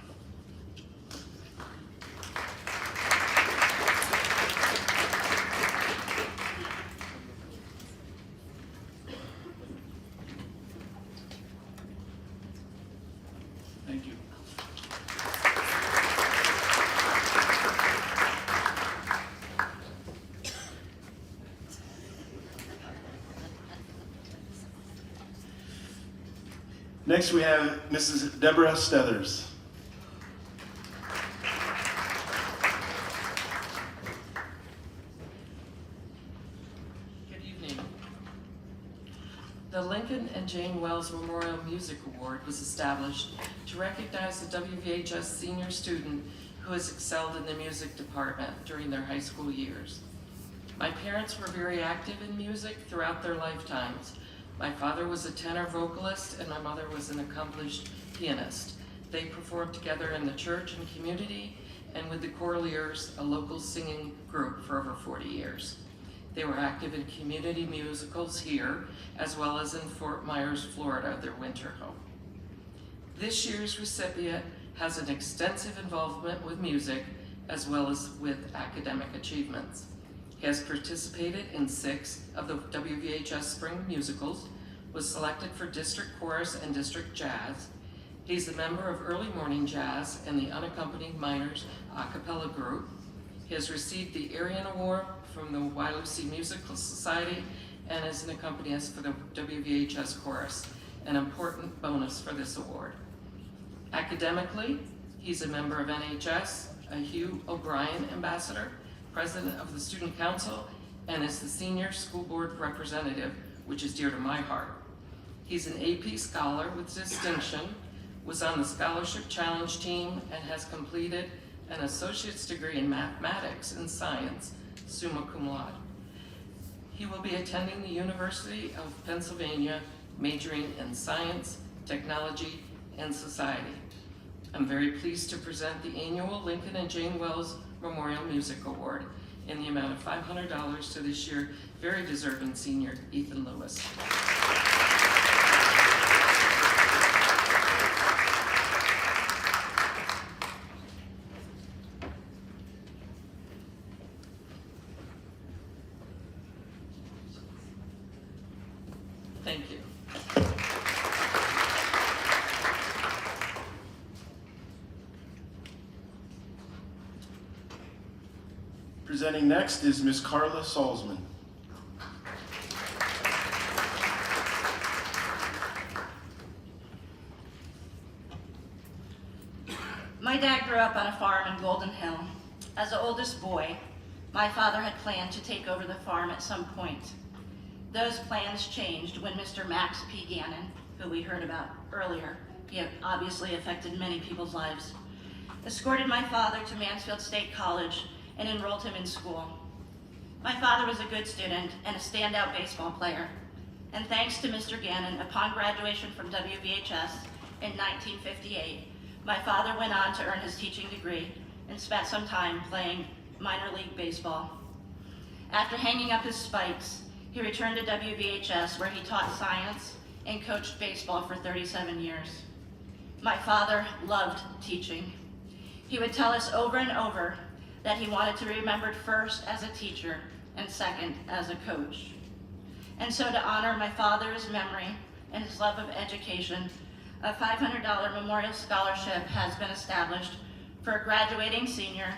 Thank you. Next we have Mrs. Deborah Stethers. Good evening. The Lincoln and Jane Wells Memorial Music Award was established to recognize the WVHS senior student who has excelled in the music department during their high school years. My parents were very active in music throughout their lifetimes. My father was a tenor vocalist and my mother was an accomplished pianist. They performed together in the church and community and with the Corliers, a local singing group, for over 40 years. They were active in community musicals here, as well as in Fort Myers, Florida, their winter home. This year's recipient has an extensive involvement with music, as well as with academic achievements. He has participated in 6 of the WVHS spring musicals, was selected for district chorus and district jazz. He's a member of Early Morning Jazz and the Unaccompanied Minors a cappella group. He has received the Arian Award from the Wailusi Musical Society and is an accompanist for the WVHS chorus, an important bonus for this award. Academically, he's a member of NHS, a Hugh O'Brien Ambassador, President of the Student Council, and is the Senior School Board Representative, which is dear to my heart. He's an AP Scholar with distinction, was on the Scholarship Challenge team, and has completed an associate's degree in mathematics and science, summa cum laude. He will be attending the University of Pennsylvania, majoring in science, technology, and society. I'm very pleased to present the annual Lincoln and Jane Wells Memorial Music Award in the amount of $500 to this year very deserving senior Ethan Lewis. Thank you. Presenting next is Ms. Carla Salzman. My dad grew up on a farm in Golden Hill. As the oldest boy, my father had planned to take over the farm at some point. Those plans changed when Mr. Max P. Gannon, who we heard about earlier, he obviously affected many people's lives, escorted my father to Mansfield State College and enrolled him in school. My father was a good student and a standout baseball player. And thanks to Mr. Gannon, upon graduation from WVHS in 1958, my father went on to earn his teaching degree and spent some time playing minor league baseball. After hanging up his spikes, he returned to WVHS where he taught science and coached baseball for 37 years. My father loved teaching. He would tell us over and over that he wanted to be remembered first as a teacher and second as a coach. And so to honor my father's memory and his love of education, a $500 memorial scholarship has been established for a graduating senior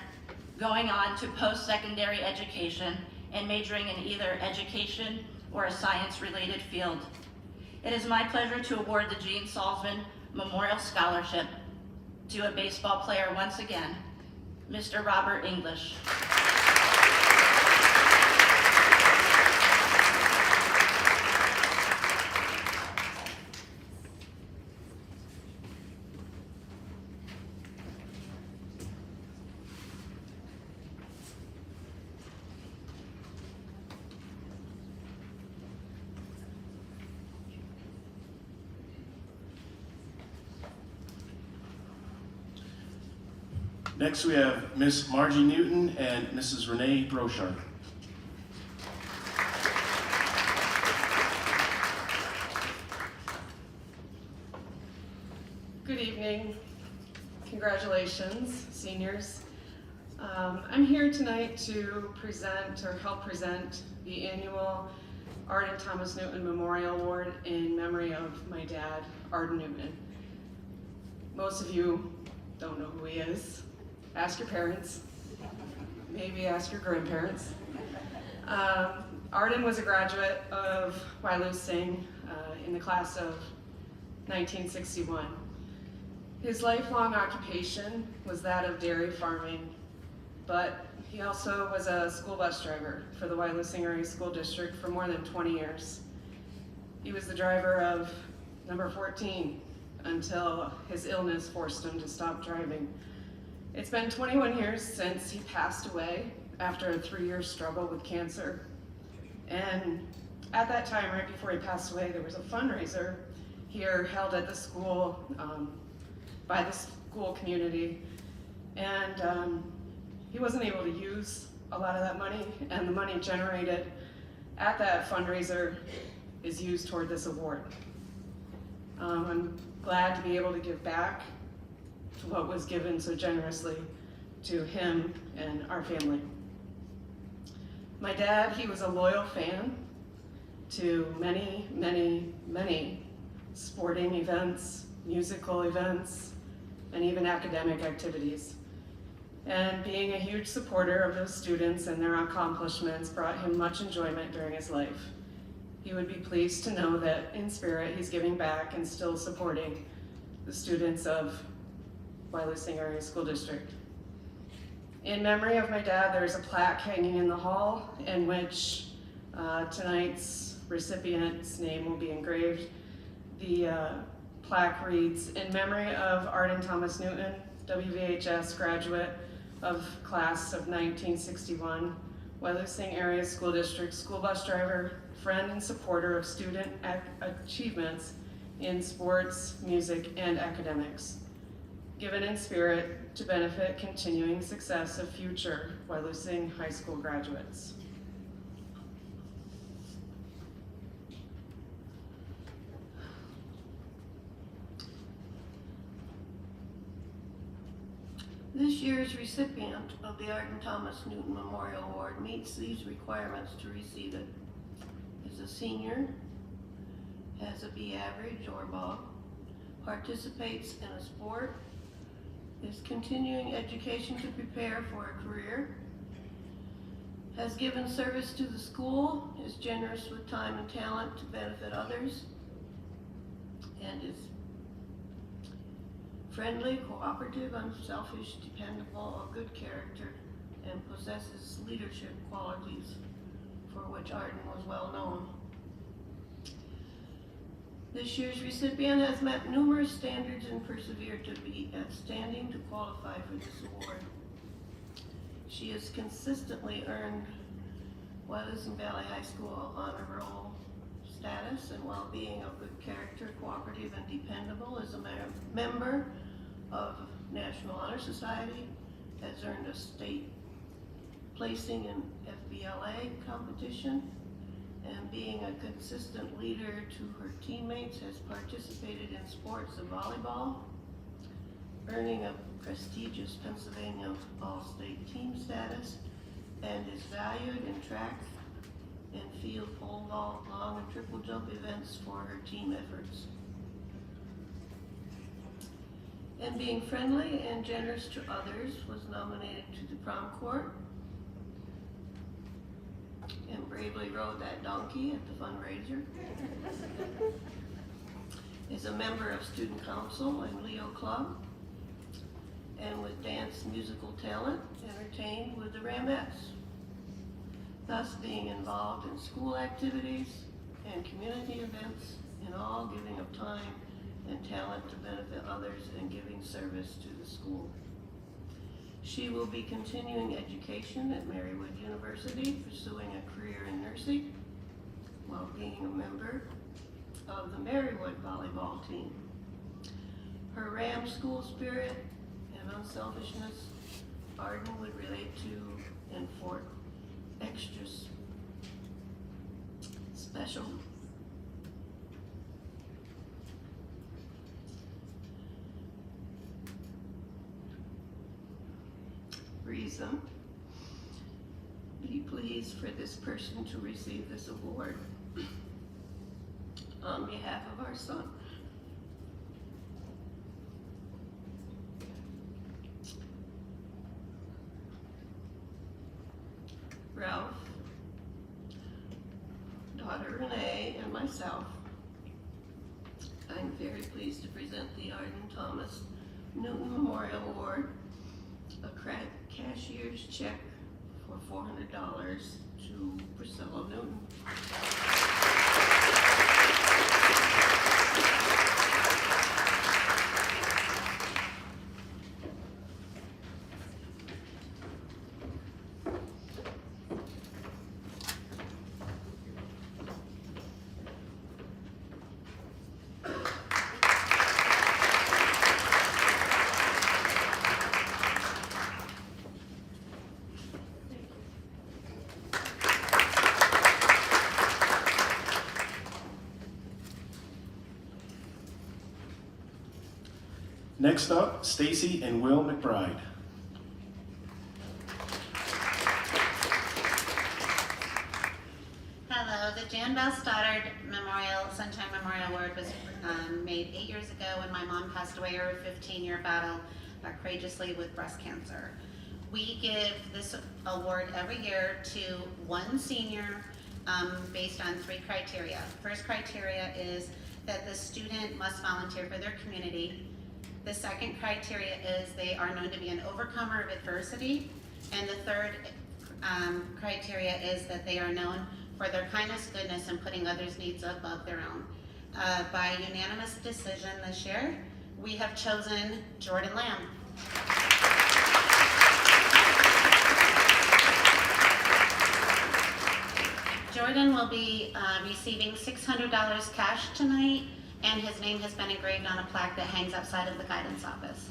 going on to post-secondary education and majoring in either education or a science-related field. It is my pleasure to award the Gene Salzman Memorial Scholarship to a baseball player once again, Mr. Robert English. Next we have Miss Margie Newton and Mrs. Renee Brochard. Good evening. Congratulations, seniors. I'm here tonight to present or help present the annual Arden Thomas Newton Memorial Award in memory of my dad, Arden Newton. Most of you don't know who he is. Ask your parents, maybe ask your grandparents. Arden was a graduate of Wyalusing in the class of 1961. His lifelong occupation was that of dairy farming, but he also was a school bus driver for the Wyalusing Area School District for more than 20 years. He was the driver of number 14 until his illness forced him to stop driving. It's been 21 years since he passed away after a 3-year struggle with cancer. And at that time, right before he passed away, there was a fundraiser here held at the school by the school community. And he wasn't able to use a lot of that money, and the money generated at that fundraiser is used toward this award. I'm glad to be able to give back to what was given so generously to him and our family. My dad, he was a loyal fan to many, many, many sporting events, musical events, and even academic activities. And being a huge supporter of those students and their accomplishments brought him much enjoyment during his life. He would be pleased to know that in spirit he's giving back and still supporting the students of Wyalusing Area School District. In memory of my dad, there's a plaque hanging in the hall in which tonight's recipient's name will be engraved. The plaque reads, "In memory of Arden Thomas Newton, WVHS graduate of class of 1961, Wyalusing Area School District school bus driver, friend and supporter of student achievements in sports, music, and academics. Given in spirit to benefit continuing success of future Wyalusing High School graduates." This year's recipient of the Arden Thomas Newton Memorial Award meets these requirements to receive it. Is a senior, has a B average or above, participates in a sport, is continuing education to prepare for a career, has given service to the school, is generous with time and talent to benefit others, and is friendly, cooperative, unselfish, dependable, of good character, and possesses leadership qualities for which Arden was well known. This year's recipient has met numerous standards and persevered to be outstanding to qualify for this award. She has consistently earned Wyalusing Valley High School honor roll status, and while being of good character, cooperative, and dependable, is a member of National Honor Society, has earned a state placing in FBLA competition, and being a consistent leader to her teammates, has participated in sports of volleyball, earning a prestigious Pennsylvania All-State team status, and is valued in track and field pole vault, long and triple jump events for her team efforts. And being friendly and generous to others, was nominated to the prom court, and bravely rode that donkey at the fundraiser. Is a member of student council and Leo Club, and with dance musical talent, entertained with the Ramettes, thus being involved in school activities and community events, and all giving of time and talent to benefit others and giving service to the school. She will be continuing education at Marywood University, pursuing a career in nursing, while being a member of the Marywood volleyball team. Her Ram school spirit and unselfishness, Arden would relate to in Fort Extras special. Reason. Be pleased for this person to receive this award on behalf of our son. Ralph, daughter Renee, and myself, I'm very pleased to present the Arden Thomas Newton Memorial Award, a cashier's check for $400 to Priscilla Newton. Next up, Stacy and Will McBride. Hello, the Jan Bell Stoddard Sunshine Memorial Award was made 8 years ago when my mom passed away over a 15-year battle courageously with breast cancer. We give this award every year to one senior based on 3 criteria. First criteria is that the student must volunteer for their community. The second criteria is they are known to be an overcomer of adversity. And the third criteria is that they are known for their kindness, goodness, and putting others' needs above their own. By unanimous decision this year, we have chosen Jordan Lamb. Jordan will be receiving $600 cash tonight, and his name has been engraved on a plaque that hangs outside of the guidance office.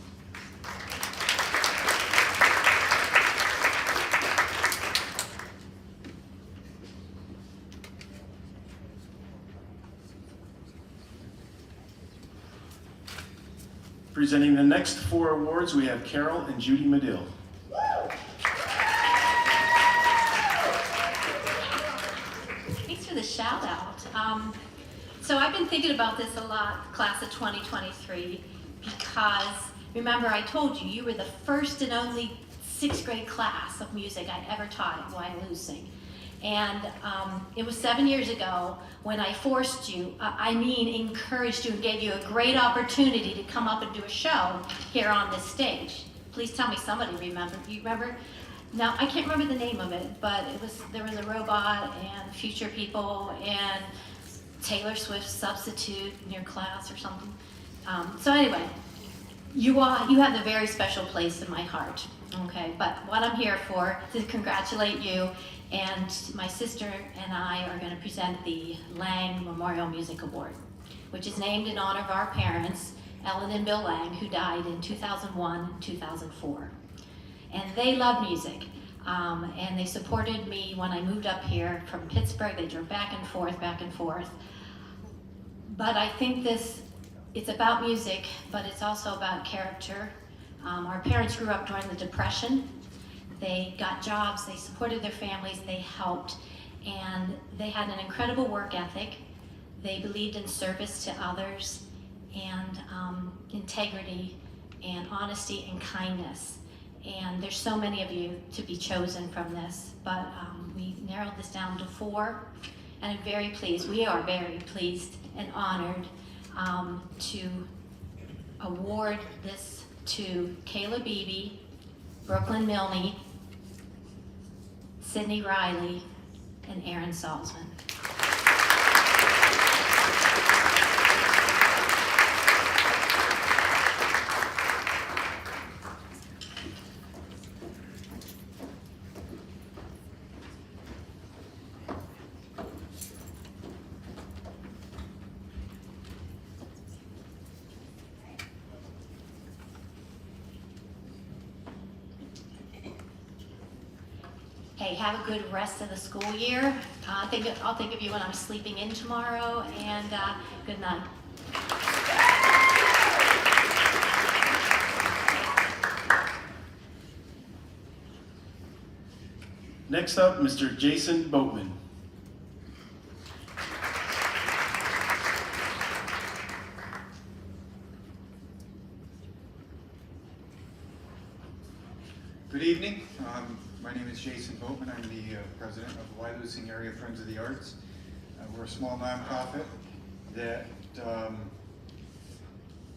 Presenting the next 4 awards, we have Carol and Judy Medill. Thanks for the shout out. So I've been thinking about this a lot, class of 2023, because remember I told you, you were the first and only 6th grade class of music I ever taught at Wyalusing. And it was 7 years ago when I forced you, encouraged you and gave you a great opportunity to come up and do a show here on this stage. Please tell me somebody remembered. You remember? Now, I can't remember the name of it, but there was a robot and future people and Taylor Swift's Substitute in your class or something. So anyway, you have a very special place in my heart, okay? But what I'm here for is to congratulate you, and my sister and I are gonna present the Lang Memorial Music Award, which is named in honor of our parents, Ellen and Bill Lang, who died in 2001 and 2004. And they love music. And they supported me when I moved up here from Pittsburgh. They drove back and forth, back and forth. But I think it's about music, but it's also about character. Our parents grew up during the Depression. They got jobs, they supported their families, they helped, and they had an incredible work ethic. They believed in service to others, and integrity, and honesty, and kindness. And there's so many of you to be chosen from this, but we narrowed this down to 4, and I'm very pleased, we are very pleased and honored to award this to Kayla Beebe, Brooklyn Milne, Sydney Riley, and Aaron Salzman. Hey, have a good rest of the school year. I'll think of you when I'm sleeping in tomorrow, and good night. Next up, Mr. Jason Boatman. Good evening. My name is Jason Boatman. I'm the president of the Wyalusing Area Friends of the Arts. We're a small nonprofit that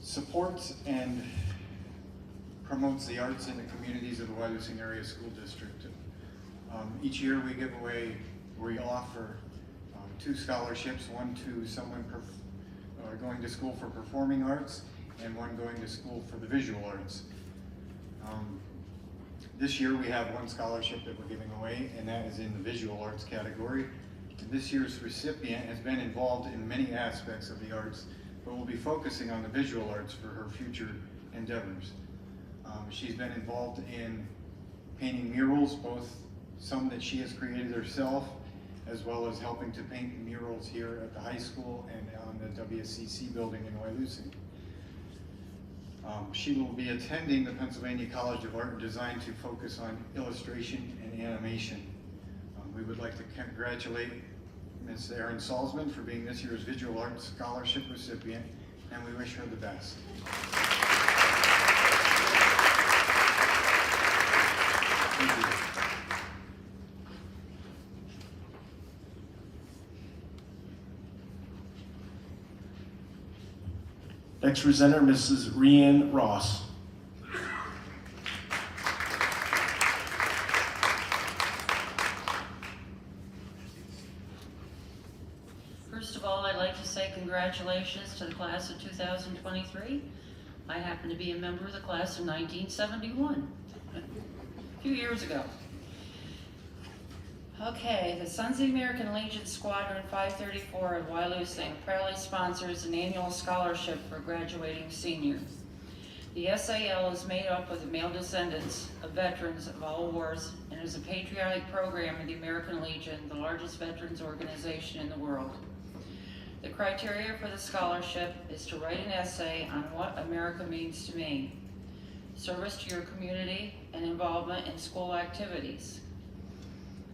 supports and promotes the arts in the communities of the Wyalusing Area School District. Each year we offer 2 scholarships, one to someone going to school for performing arts and one going to school for the visual arts. This year we have 1 scholarship that we're giving away, and that is in the visual arts category. And this year's recipient has been involved in many aspects of the arts, but will be focusing on the visual arts for her future endeavors. She's been involved in painting murals, both some that she has created herself, as well as helping to paint murals here at the high school and on the WCC building in Wyalusing. She will be attending the Pennsylvania College of Art and Design to focus on illustration and animation. We would like to congratulate Ms. Erin Salzman for being this year's Visual Arts Scholarship recipient, and we wish her the best. Thank you. Next presenter, Mrs. Rianne Ross. First of all, I'd like to say congratulations to the class of 2023. I happen to be a member of the class of 1971, a few years ago. Okay, the Sons of the American Legion Squadron 534 of Wyalusing proudly sponsors an annual scholarship for graduating senior. The SAL is made up of the male descendants of veterans of all wars and is a patriotic program of the American Legion, the largest veterans organization in the world. The criteria for the scholarship is to write an essay on what America means to me, service to your community, and involvement in school activities.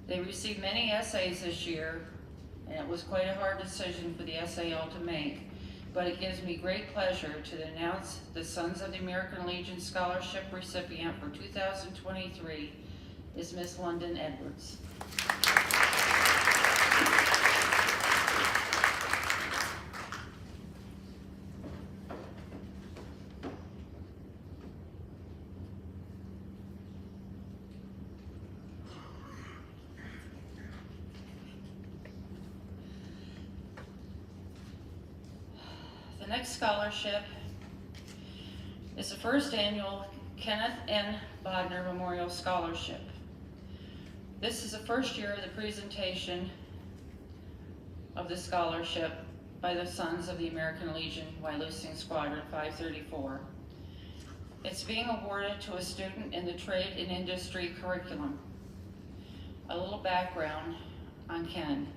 They received many essays this year, and it was quite a hard decision for the SAL to make, but it gives me great pleasure to announce the Sons of the American Legion Scholarship recipient for 2023 is Miss London Edwards. The next scholarship is the first annual Kenneth N. Bodner Memorial Scholarship. This is the first year of the presentation of the scholarship by the Sons of the American Legion Wyalusing Squadron 534. It's being awarded to a student in the trade and industry curriculum. background on Ken.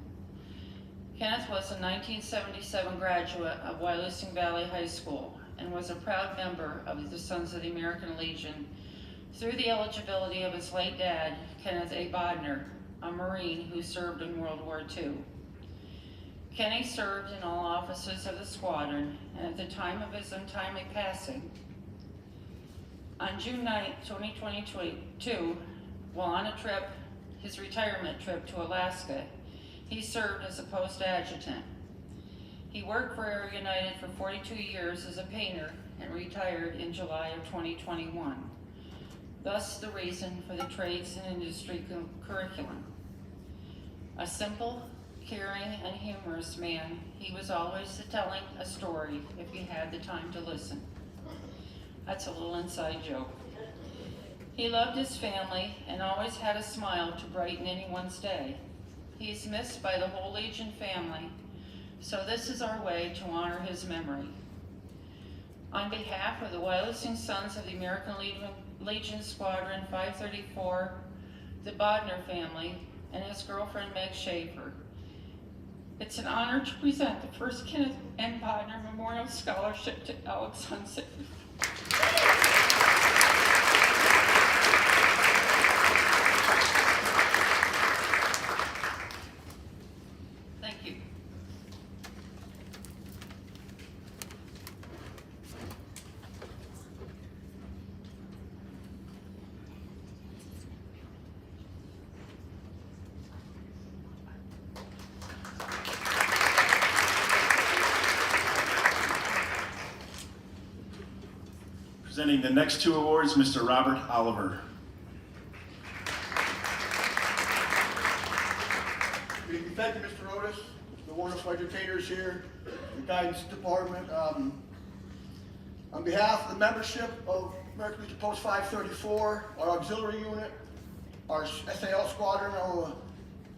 Kenneth was a 1977 graduate of Wyalusing Valley High School and was a proud member of the Sons of the American Legion through the eligibility of his late dad, Kenneth A. Bodner, a Marine who served in World War II. Keaney served in all offices of the squadron, and at the time of his untimely passing, on June 9, 2022, while on a trip, his retirement trip to Alaska, he served as a post adjutant. He worked for Air United for 42 years as a painter and retired in July of 2021. Thus the reason for the trades and industry curriculum. A simple, caring, and humorous man, he was always telling a story if he had the time to listen. That's a little inside joke. He loved his family and always had a smile to brighten anyone's day. He's missed by the whole Legion family, so this is our way to honor his memory. On behalf of the Wyalusing Sons of the American Legion Squadron 534, the Bodner family, and his girlfriend Meg Schaefer, it's an honor to present the first Kenneth M. Bodner Memorial Scholarship to Alex Hunsick. Thank you. Presenting the next two awards, Mr. Robert Oliver. Good evening. Thank you, Mr. Otis, the wonderful educators here, the guidance department. On behalf of the membership of American Legion Post 534, our auxiliary unit, our SAL squadron, I want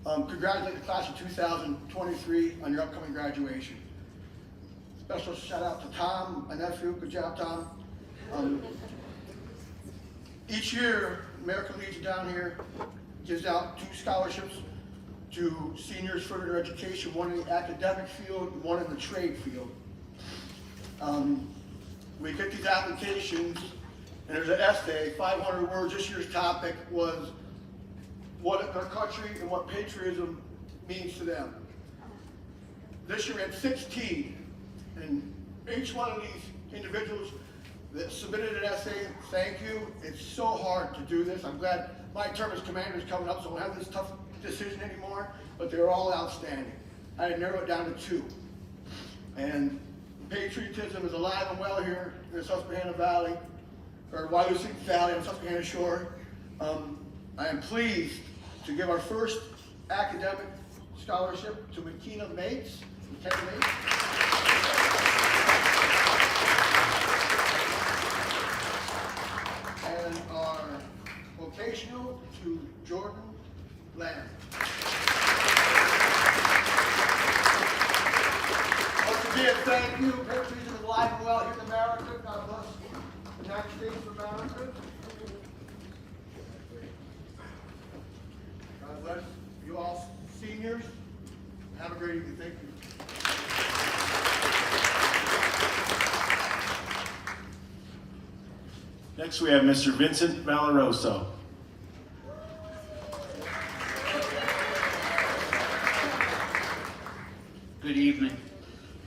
to congratulate the class of 2023 on your upcoming graduation. Special shout out to Tom, my nephew. Good job, Tom. Each year, American Legion down here gives out 2 scholarships to seniors for their education, one in the academic field and one in the trade field. We get these applications, and there's an essay, 500 words. This year's topic was what their country and what patriotism means to them. This year we had 16, and each one of these individuals that submitted an essay, thank you. It's so hard to do this. I'm glad my term as commander is coming up, so I won't have this tough decision anymore, but they're all outstanding. I had to narrow it down to 2. And patriotism is alive and well here in the Susquehanna Valley, or Wyalusing Valley on Susquehanna Shore. I am pleased to give our first academic scholarship to McKenna Mates. And our vocational to Jordan Lamb. Once again, thank you. Patriotism is alive and well here in America. God bless the United States of America. God bless you all seniors. Have a great evening. Thank you. Next, we have Mr. Vincent Valoroso. Good evening.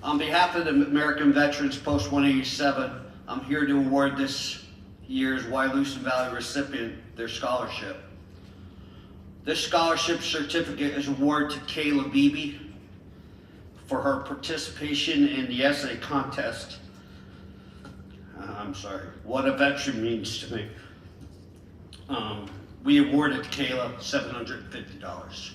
On behalf of the American Veterans Post 187, I'm here to award this year's Wyalusing Valley recipient their scholarship. This scholarship certificate is awarded to Kayla Beebe for her participation in the essay contest. What a veteran means to me. We awarded Kayla $750.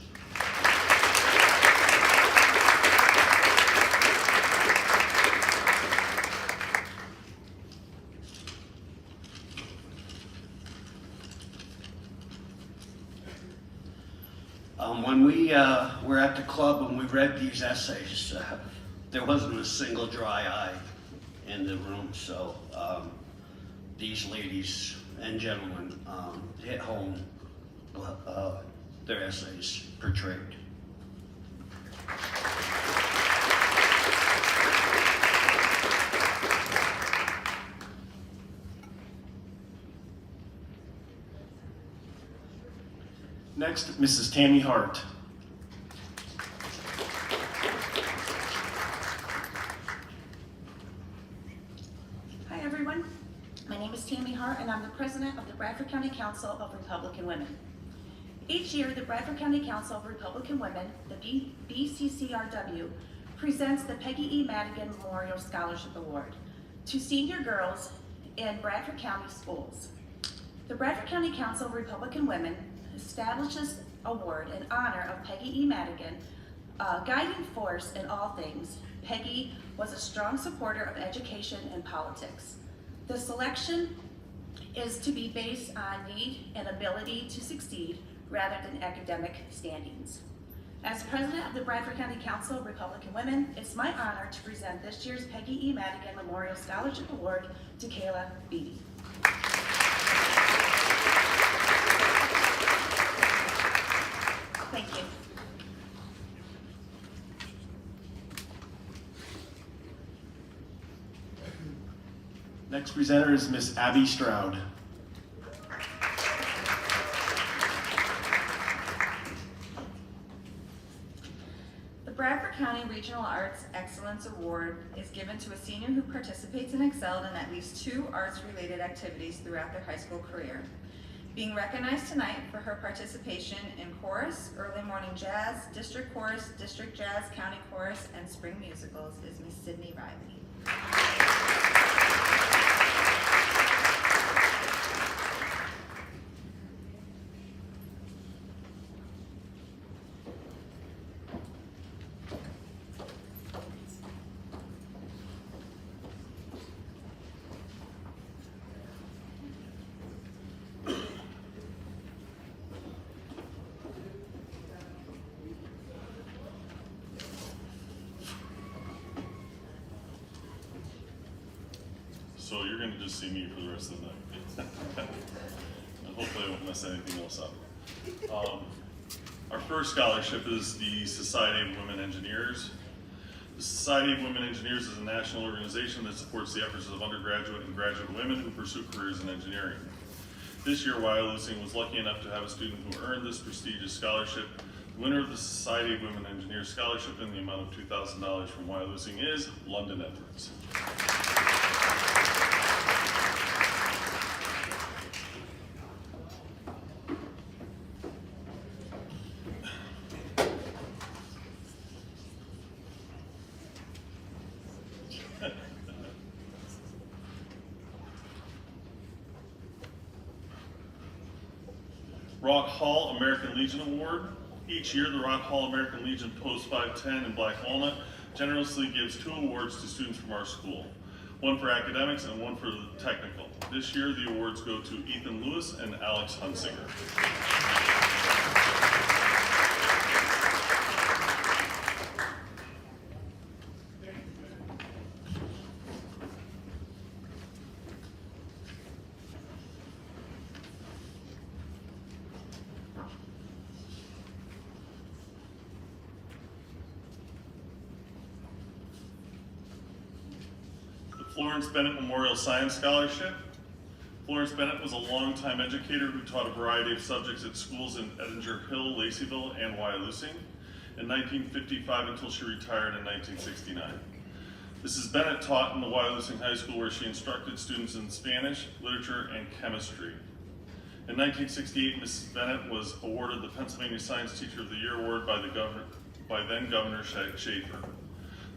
When we were at the club and we read these essays, there wasn't a single dry eye in the room, so these ladies and gentlemen hit home their essays portrayed. Next, Mrs. Tammy Hart. Hi everyone, my name is Tammy Hart and I'm the president of the Bradford County Council of Republican Women. Each year, the Bradford County Council of Republican Women, the BCCRW, presents the Peggy E. Madigan Memorial Scholarship Award to senior girls in Bradford County schools. The Bradford County Council of Republican Women establishes award in honor of Peggy E. Madigan, a guiding force in all things. Peggy was a strong supporter of education and politics. The selection is to be based on need and ability to succeed rather than academic standings. As president of the Bradford County Council of Republican Women, it's my honor to present this year's Peggy E. Madigan Memorial Scholarship Award to Kayla Beatty. Thank you. Next presenter is Miss Abby Stroud. The Bradford County Regional Arts Excellence Award is given to a senior who participates and excelled in at least 2 arts-related activities throughout their high school career. Being recognized tonight for her participation in chorus, early morning jazz, district chorus, district jazz, county chorus, and spring musicals is Miss Sydney Riley. So you're going to just see me for the rest of the night. And hopefully I won't mess anything else up. Our first scholarship is the Society of Women Engineers. The Society of Women Engineers is a national organization that supports the efforts of undergraduate and graduate women who pursue careers in engineering. This year, Wyalusing was lucky enough to have a student who earned this prestigious scholarship. The winner of the Society of Women Engineers Scholarship in the amount of $2,000 from Wyalusing is London Edwards. Rock Hall American Legion Award. Each year, the Rock Hall American Legion Post 510 in Black Walnut generously gives 2 awards to students from our school, one for academics and one for the technical. This year, the awards go to Ethan Lewis and Alex Hunsinger. Florence Bennett Memorial Science Scholarship. Florence Bennett was a longtime educator who taught a variety of subjects at schools in Edinger Hill, Laceyville, and Wyalusing in 1955 until she retired in 1969. Mrs. Bennett taught in the Wyalusing High School where she instructed students in Spanish, literature, and chemistry. In 1968, Mrs. Bennett was awarded the Pennsylvania Science Teacher of the Year Award by then Governor Schaefer.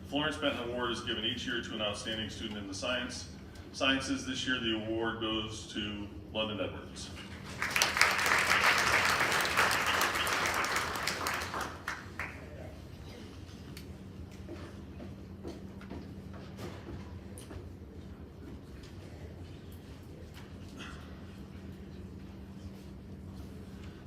The Florence Bennett Award is given each year to an outstanding student in the sciences. This year, the award goes to London Edwards.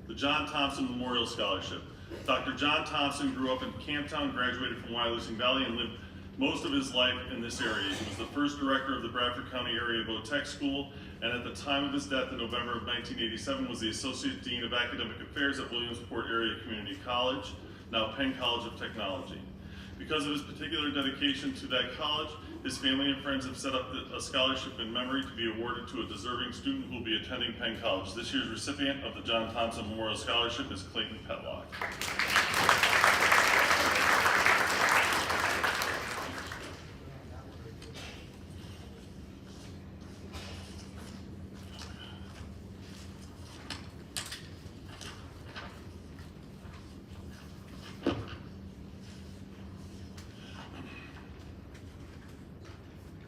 The John Thompson Memorial Scholarship. Dr. John Thompson grew up in Camptown, graduated from Wyalusing Valley, and lived most of his life in this area. He was the first director of the Bradford County Area Vo-Tech School, and at the time of his death in November of 1987 was the Associate Dean of Academic Affairs at Williamsport Area Community College, now Penn College of Technology. Because of his particular dedication to that college, his family and friends have set up a scholarship in memory to be awarded to a deserving student who will be attending Penn College. This year's recipient of the John Thompson Memorial Scholarship is Clayton Petlock.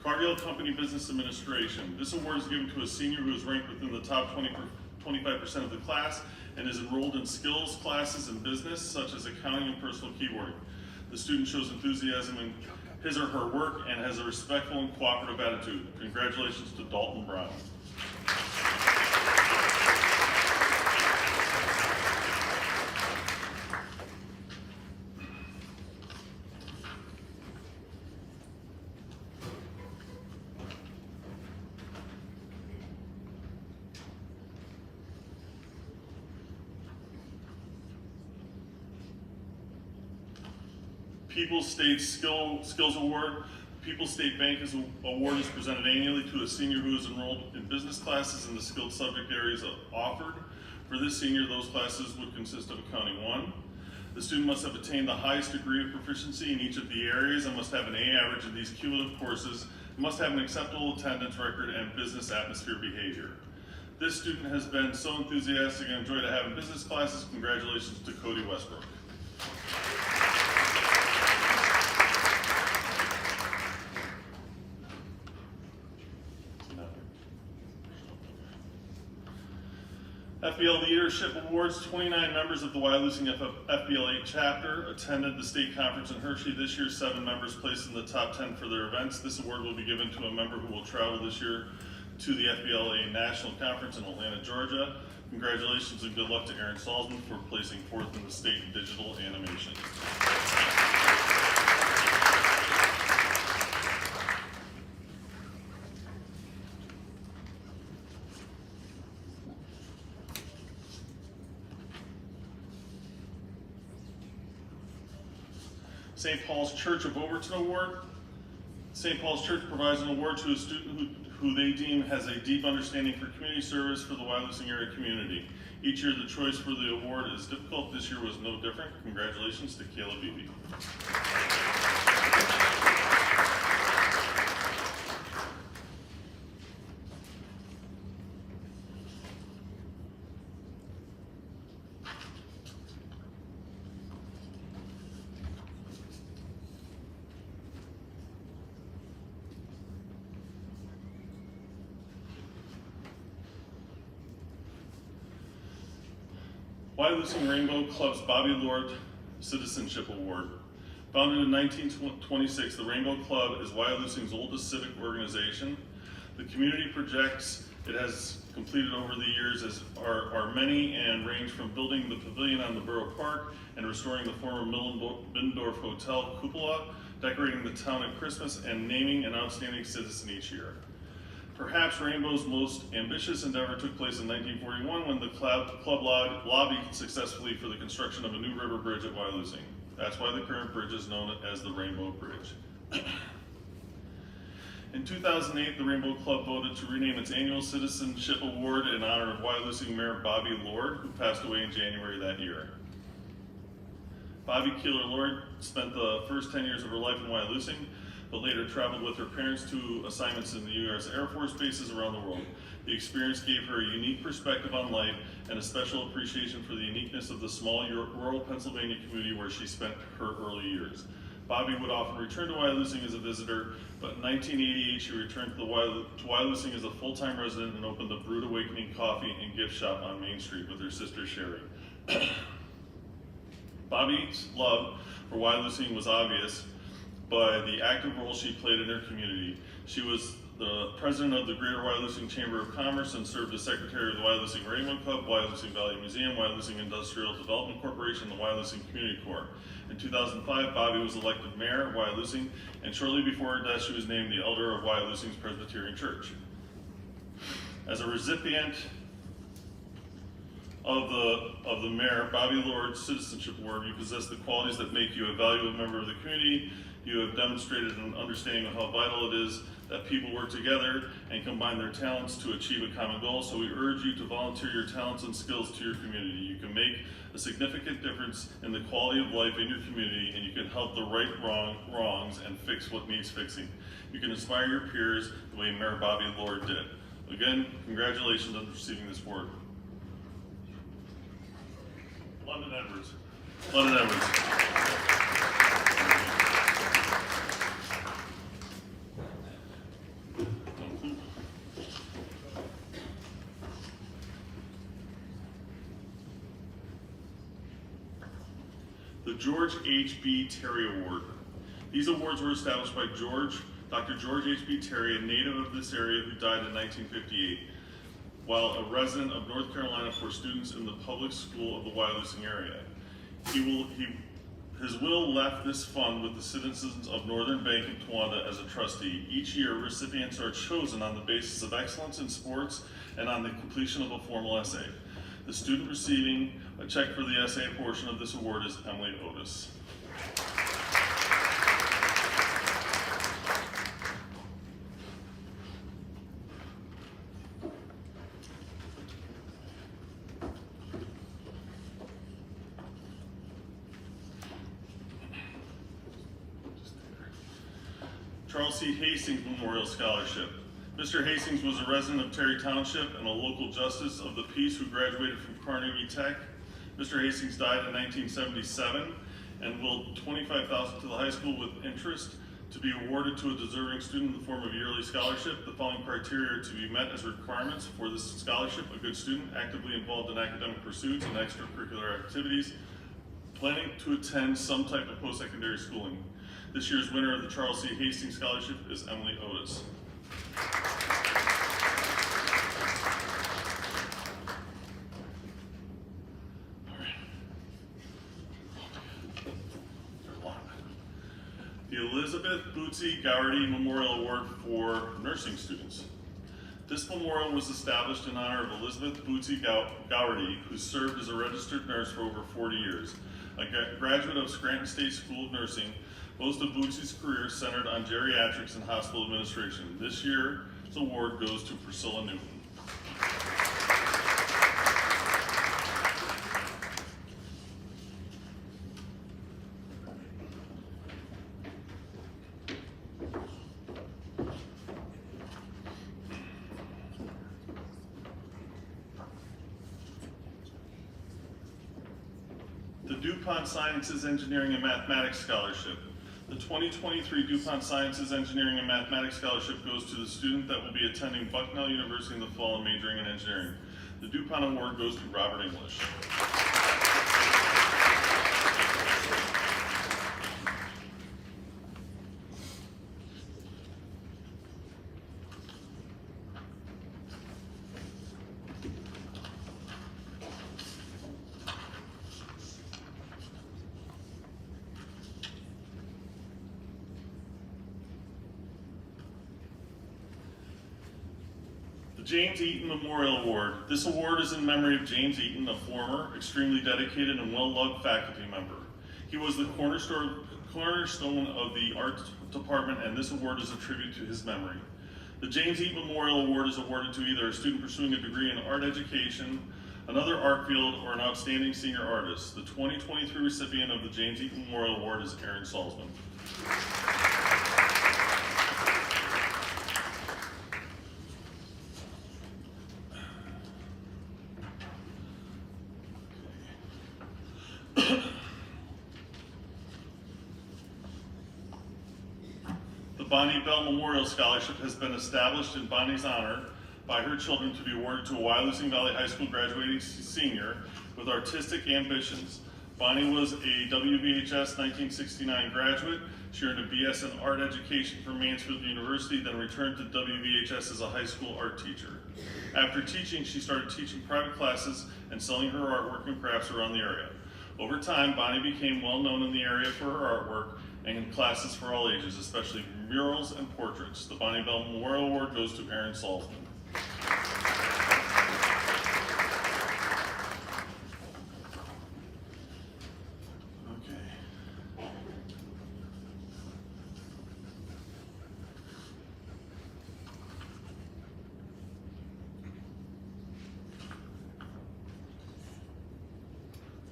Cargill Company Business Administration. This award is given to a senior who is ranked within the top 25% of the class and is enrolled in skills classes in business, such as accounting and personal keyboarding. The student shows enthusiasm in his or her work and has a respectful and cooperative attitude. Congratulations to Dalton Brown. People's State Skills Award. People's State Bank Award is presented annually to a senior who is enrolled in business classes in the skilled subject areas offered. For this senior, those classes would consist of Accounting 1. The student must have attained the highest degree of proficiency in each of the areas and must have an A average in these cumulative courses, must have an acceptable attendance record and business atmosphere behavior. This student has been so enthusiastic and enjoyed having business classes. Congratulations to Cody Westbrook. FBL Leadership Awards. 29 members of the Wyalusing FBLA chapter attended the state conference in Hershey. This year, 7 members placed in the top 10 for their events. This award will be given to a member who will travel this year to the FBLA National Conference in Atlanta, Georgia. Congratulations and good luck to Aaron Salzman for placing 4th in the state in digital animation. St. Paul's Church of Overton Award. St. Paul's Church provides an award to a student who they deem has a deep understanding for community service for the Wyalusing area community. Each year the choice for the award is difficult. This year was no different. Congratulations to Kayla Beebe. Wyalusing Rainbow Club's Bobby Lord Citizenship Award. Founded in 1926, the Rainbow Club is Wyalusing's oldest civic organization. The community projects it has completed over the years are many and range from building the pavilion on the Borough Park and restoring the former Middendorf Hotel cupola, decorating the town at Christmas, and naming an outstanding citizen each year. Perhaps Rainbow's most ambitious endeavor took place in 1941 when the club lobbied successfully for the construction of a new river bridge at Wyalusing. That's why the current bridge is known as the Rainbow Bridge. In 2008, the Rainbow Club voted to rename its annual Citizenship Award in honor of Wyalusing Mayor Bobby Lord, who passed away in January that year. Bobby Keeler Lord spent the first 10 years of her life in Wyalusing, but later traveled with her parents to assignments in the U.S. Air Force bases around the world. The experience gave her a unique perspective on life and a special appreciation for the uniqueness of the small rural Pennsylvania community where she spent her early years. Bobby would often return to Wyalusing as a visitor, but in 1988 she returned to Wyalusing as a full-time resident and opened the Brood Awakening Coffee and Gift Shop on Main Street with her sister Sherry. Bobby's love for Wyalusing was obvious by the active role she played in her community. She was the president of the Greater Wyalusing Chamber of Commerce and served as secretary of the Wyalusing Rainbow Club, Wyalusing Valley Museum, Wyalusing Industrial Development Corporation, and the Wyalusing Community Corps. In 2005, Bobby was elected mayor of Wyalusing, and shortly before her death, she was named the elder of Wyalusing's Presbyterian Church. As a recipient of the Mayor Bobby Lord Citizenship Award, you possess the qualities that make you a valuable member of the community. You have demonstrated an understanding of how vital it is that people work together and combine their talents to achieve a common goal. So we urge you to volunteer your talents and skills to your community. You can make a significant difference in the quality of life in your community, and you can help the right wrongs and fix what needs fixing. You can inspire your peers the way Mayor Bobby Lord did. Again, congratulations on receiving this award. London Edwards. London Edwards. The George H.B. Terry Award. These awards were established by Dr. George H.B. Terry, a native of this area who died in 1958, while a resident of North Carolina, for students in the public school of the Wyalusing area. His will left this fund with the citizens of Northern Bank in Towanda as a trustee. Each year, recipients are chosen on the basis of excellence in sports and on the completion of a formal essay. The student receiving a check for the essay portion of this award is Emily Otis. Charles C. Hastings Memorial Scholarship. Mr. Hastings was a resident of Terry Township and a local justice of the peace who graduated from Carnegie Tech. Mr. Hastings died in 1977 and willed $25,000 to the high school with interest to be awarded to a deserving student in the form of a yearly scholarship. The following criteria are to be met as requirements for this scholarship: a good student, actively involved in academic pursuits and extracurricular activities, planning to attend some type of post-secondary schooling. This year's winner of the Charles C. Hastings Scholarship is Emily Otis. The Elizabeth Bootsy Gowerty Memorial Award for nursing students. This memorial was established in honor of Elizabeth Bootsy Gowerty, who served as a registered nurse for over 40 years. A graduate of Scranton State School of Nursing, most of Bootsy's career centered on geriatrics and hospital administration. This year's award goes to Priscilla Newton. The DuPont Sciences, Engineering, and Mathematics Scholarship. The 2023 DuPont Sciences, Engineering, and Mathematics Scholarship goes to the student that will be attending Bucknell University in the fall and majoring in engineering. The DuPont Award goes to Robert English. James Eaton Memorial Award. This award is in memory of James Eaton, a former, extremely dedicated and well-loved faculty member. He was the cornerstone of the art department, and this award is a tribute to his memory. The James Eaton Memorial Award is awarded to either a student pursuing a degree in art education, another art field, or an outstanding senior artist. The 2023 recipient of the James Eaton Memorial Award is Aaron Salzman. The Bonnie Bell Memorial Scholarship has been established in Bonnie's honor by her children to be awarded to a Wyalusing Valley High School graduating senior with artistic ambitions. Bonnie was a WVHS 1969 graduate. She earned a BS in art education from Mansfield University, then returned to WVHS as a high school art teacher. After teaching, she started teaching private classes and selling her artwork and crafts around the area. Over time, Bonnie became well known in the area for her artwork and in classes for all ages, especially murals and portraits. The Bonnie Bell Memorial Award goes to Aaron Salzman.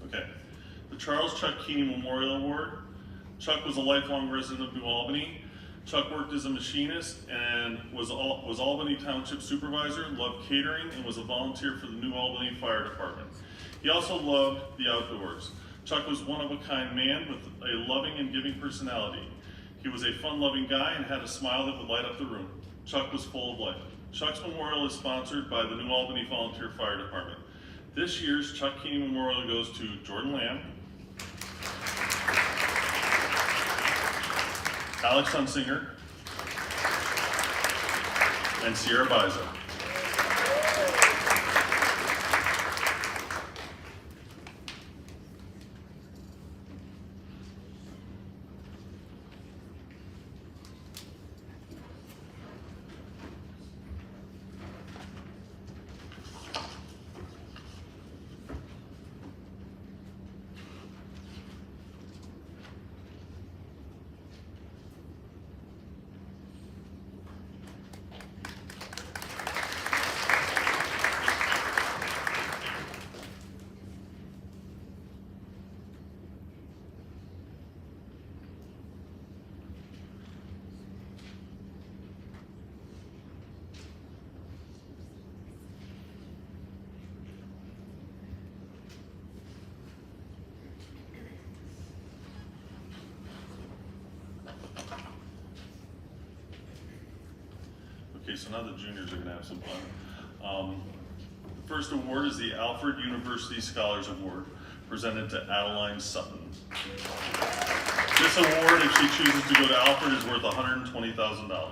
Okay, the Charles Chuck Keaney Memorial Award. Chuck was a lifelong resident of New Albany. Chuck worked as a machinist and was Albany Township Supervisor, loved catering, and was a volunteer for the New Albany Fire Department. He also loved the outdoors. Chuck was one of a kind man with a loving and giving personality. He was a fun-loving guy and had a smile that would light up the room. Chuck was full of life. Chuck's Memorial is sponsored by the New Albany Volunteer Fire Department. This year's Chuck Keaney Memorial goes to Jordan Lamb, Alex Hunsinger, and Sierra Biza. Okay, so now the juniors are going to have some fun. The first award is the Alfred University Scholars Award, presented to Adeline Sutton. This award, if she chooses to go to Alfred, is worth $120,000.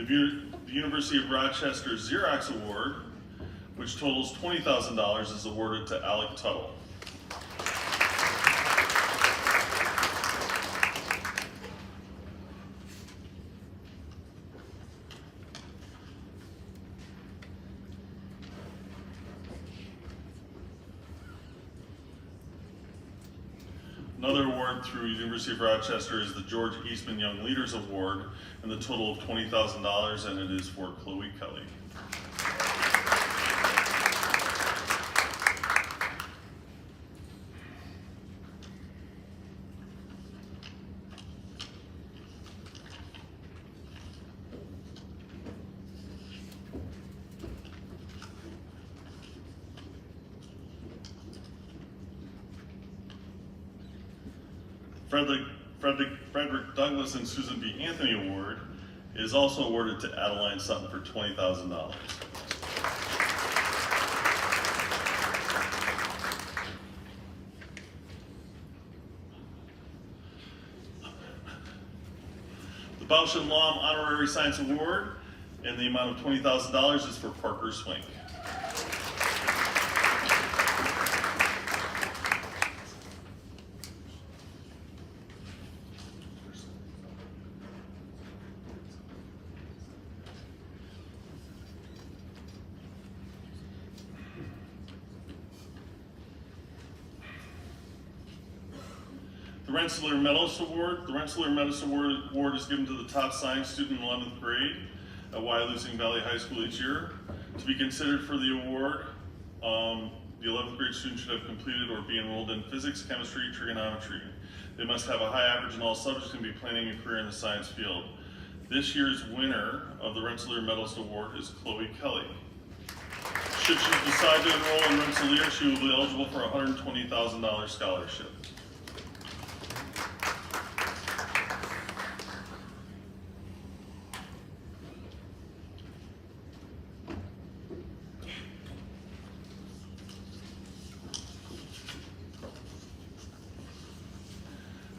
The University of Rochester Xerox Award, which totals $20,000, is awarded to Alec Tuttle. Another award through University of Rochester is the George Eastman Young Leaders Award, and the total of $20,000, and it is for Chloe Kelly. Frederick Douglass and Susan B. Anthony Award is also awarded to Adeline Sutton for $20,000. The Bausch and Lomb Honorary Science Award in the amount of $20,000 is for Parker Swink. The Rensselaer Medalist Award. The Rensselaer Medalist Award is given to the top science student in 11th grade at Wyalusing Valley High School each year. To be considered for the award, the 11th grade student should have completed or be enrolled in physics, chemistry, trigonometry. They must have a high average in all subjects and be planning a career in the science field. This year's winner of the Rensselaer Medalist Award is Chloe Kelly. Should she decide to enroll in Rensselaer, she will be eligible for a $120,000 scholarship.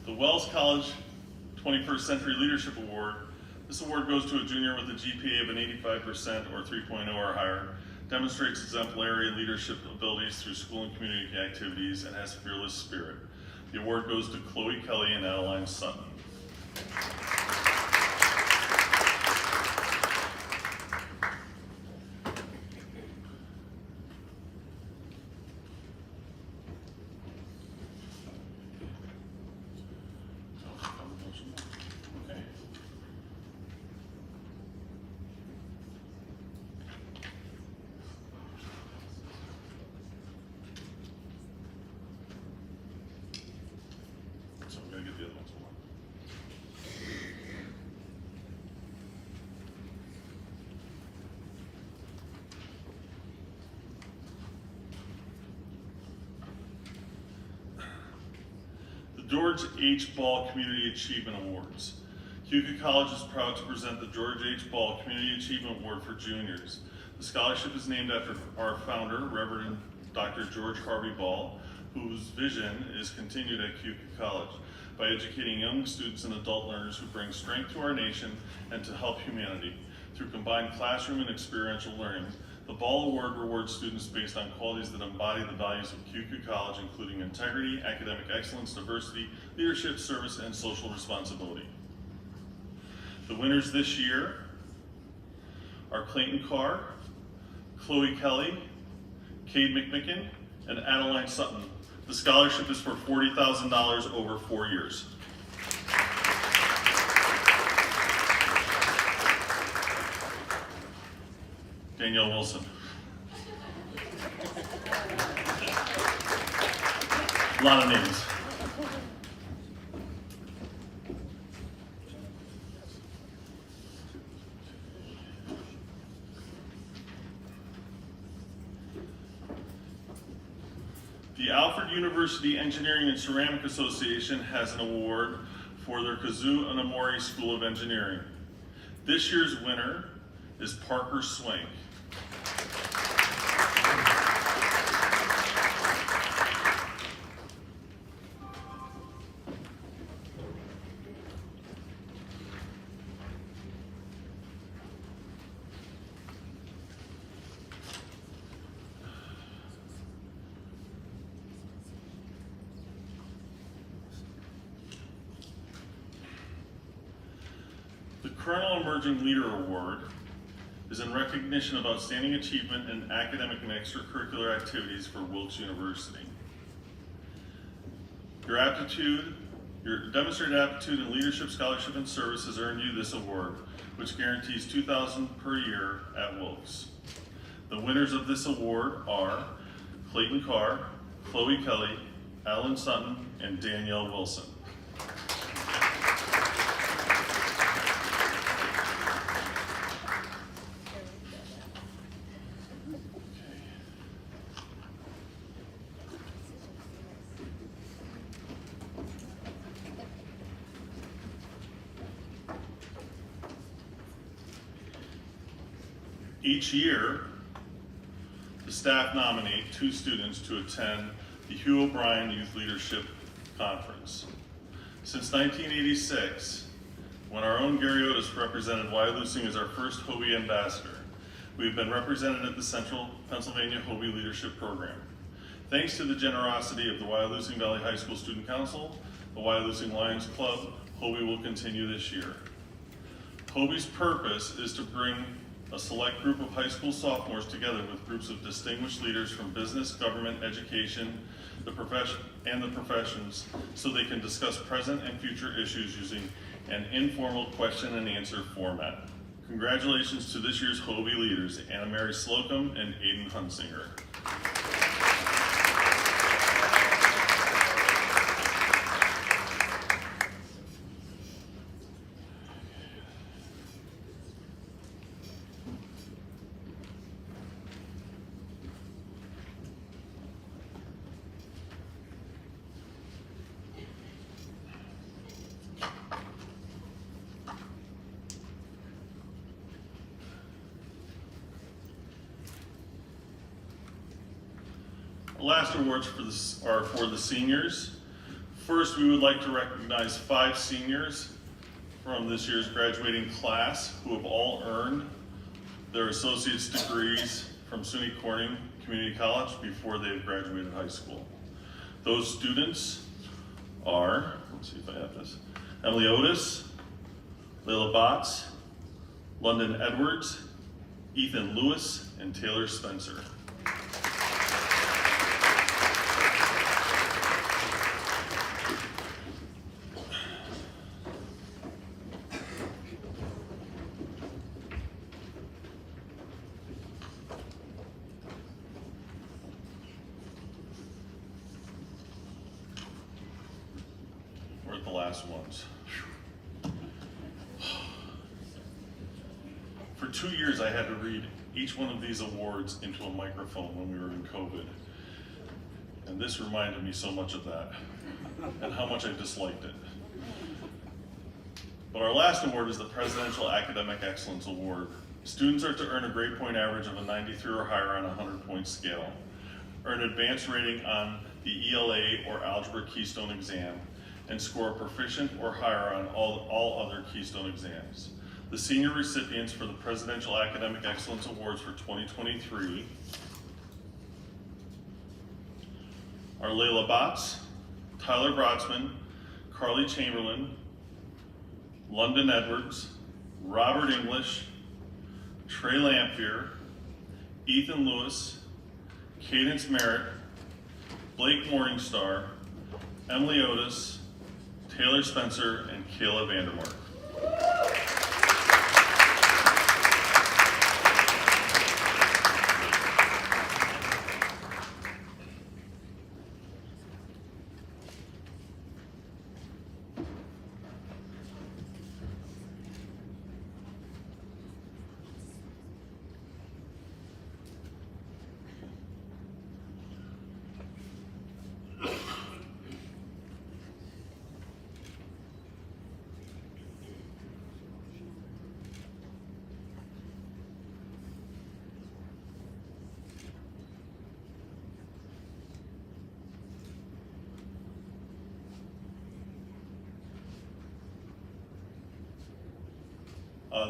The Wells College 21st Century Leadership Award. This award goes to a junior with a GPA of an 85% or 3.0 or higher, demonstrates exemplary leadership abilities through school and community activities, and has fearless spirit. The award goes to Chloe Kelly and Adeline Sutton. Okay. So I'm gonna get the other ones. The George H. Ball Community Achievement Awards. Keokuk College is proud to present the George H. Ball Community Achievement Award for juniors. The scholarship is named after our founder, Reverend Dr. George Harvey Ball, whose vision is continued at Keokuk College by educating young students and adult learners who bring strength to our nation and to help humanity. Through combined classroom and experiential learning, the Ball Award rewards students based on qualities that embody the values of Keokuk College, including integrity, academic excellence, diversity, leadership, service, and social responsibility. The winners this year are Clayton Carr, Chloe Kelly, Cade McMicken, and Adeline Sutton. The scholarship is for $40,000 over 4 years. Danielle Wilson. A lot of names. The Alfred University Engineering and Ceramic Association has an award for their Kazoo Anamori School of Engineering. This year's winner is Parker Swank. The Colonel Emerging Leader Award is in recognition of outstanding achievement in academic and extracurricular activities for Wilkes University. Your demonstrated aptitude in leadership, scholarship, and service has earned you this award, which guarantees $2,000 per year at Wilkes. The winners of this award are Clayton Carr, Chloe Kelly, Alan Sutton, and Danielle Wilson. Each year, the staff nominate 2 students to attend the Hugh O'Brien Youth Leadership Conference. Since 1986, when our own Gary Otis represented Wyalusing as our first Hobie ambassador, we have been represented at the Central Pennsylvania Hobie Leadership Program. Thanks to the generosity of the Wyalusing Valley High School Student Council, the Wyalusing Lions Club, Hobie will continue this year. Hobie's purpose is to bring a select group of high school sophomores together with groups of distinguished leaders from business, government, education, the professions, so they can discuss present and future issues using an informal question and answer format. Congratulations to this year's Hobie leaders, Anna Mary Slocum and Aiden Hunsinger. last awards are for the seniors. First, we would like to recognize 5 seniors from this year's graduating class who have all earned their associate's degrees from SUNY Corning Community College before they have graduated high school. Those students are, let's see if I have this, Emily Otis, Layla Botts, London Edwards, Ethan Lewis, and Taylor Spencer. We're at the last ones. For 2 years, I had to read each one of these awards into a microphone when we were in COVID. And this reminded me so much of that and how much I disliked it. But our last award is the Presidential Academic Excellence Award. Students are to earn a grade point average of a 93 or higher on a 100-point scale, earn advanced rating on the ELA or Algebra Keystone exam, and score a proficient or higher on all other Keystone exams. The senior recipients for the Presidential Academic Excellence Awards for 2023 are Layla Botts, Tyler Brotzman, Carly Chamberlain, London Edwards, Robert English, Trey Lamphere, Ethan Lewis, Cadence Merritt, Blake Morningstar, Emily Otis, Taylor Spencer, and Kayla Vandermark.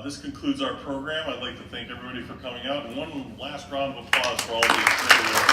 This concludes our program. I'd like to thank everybody for coming out, and one last round of applause for all of these great awards.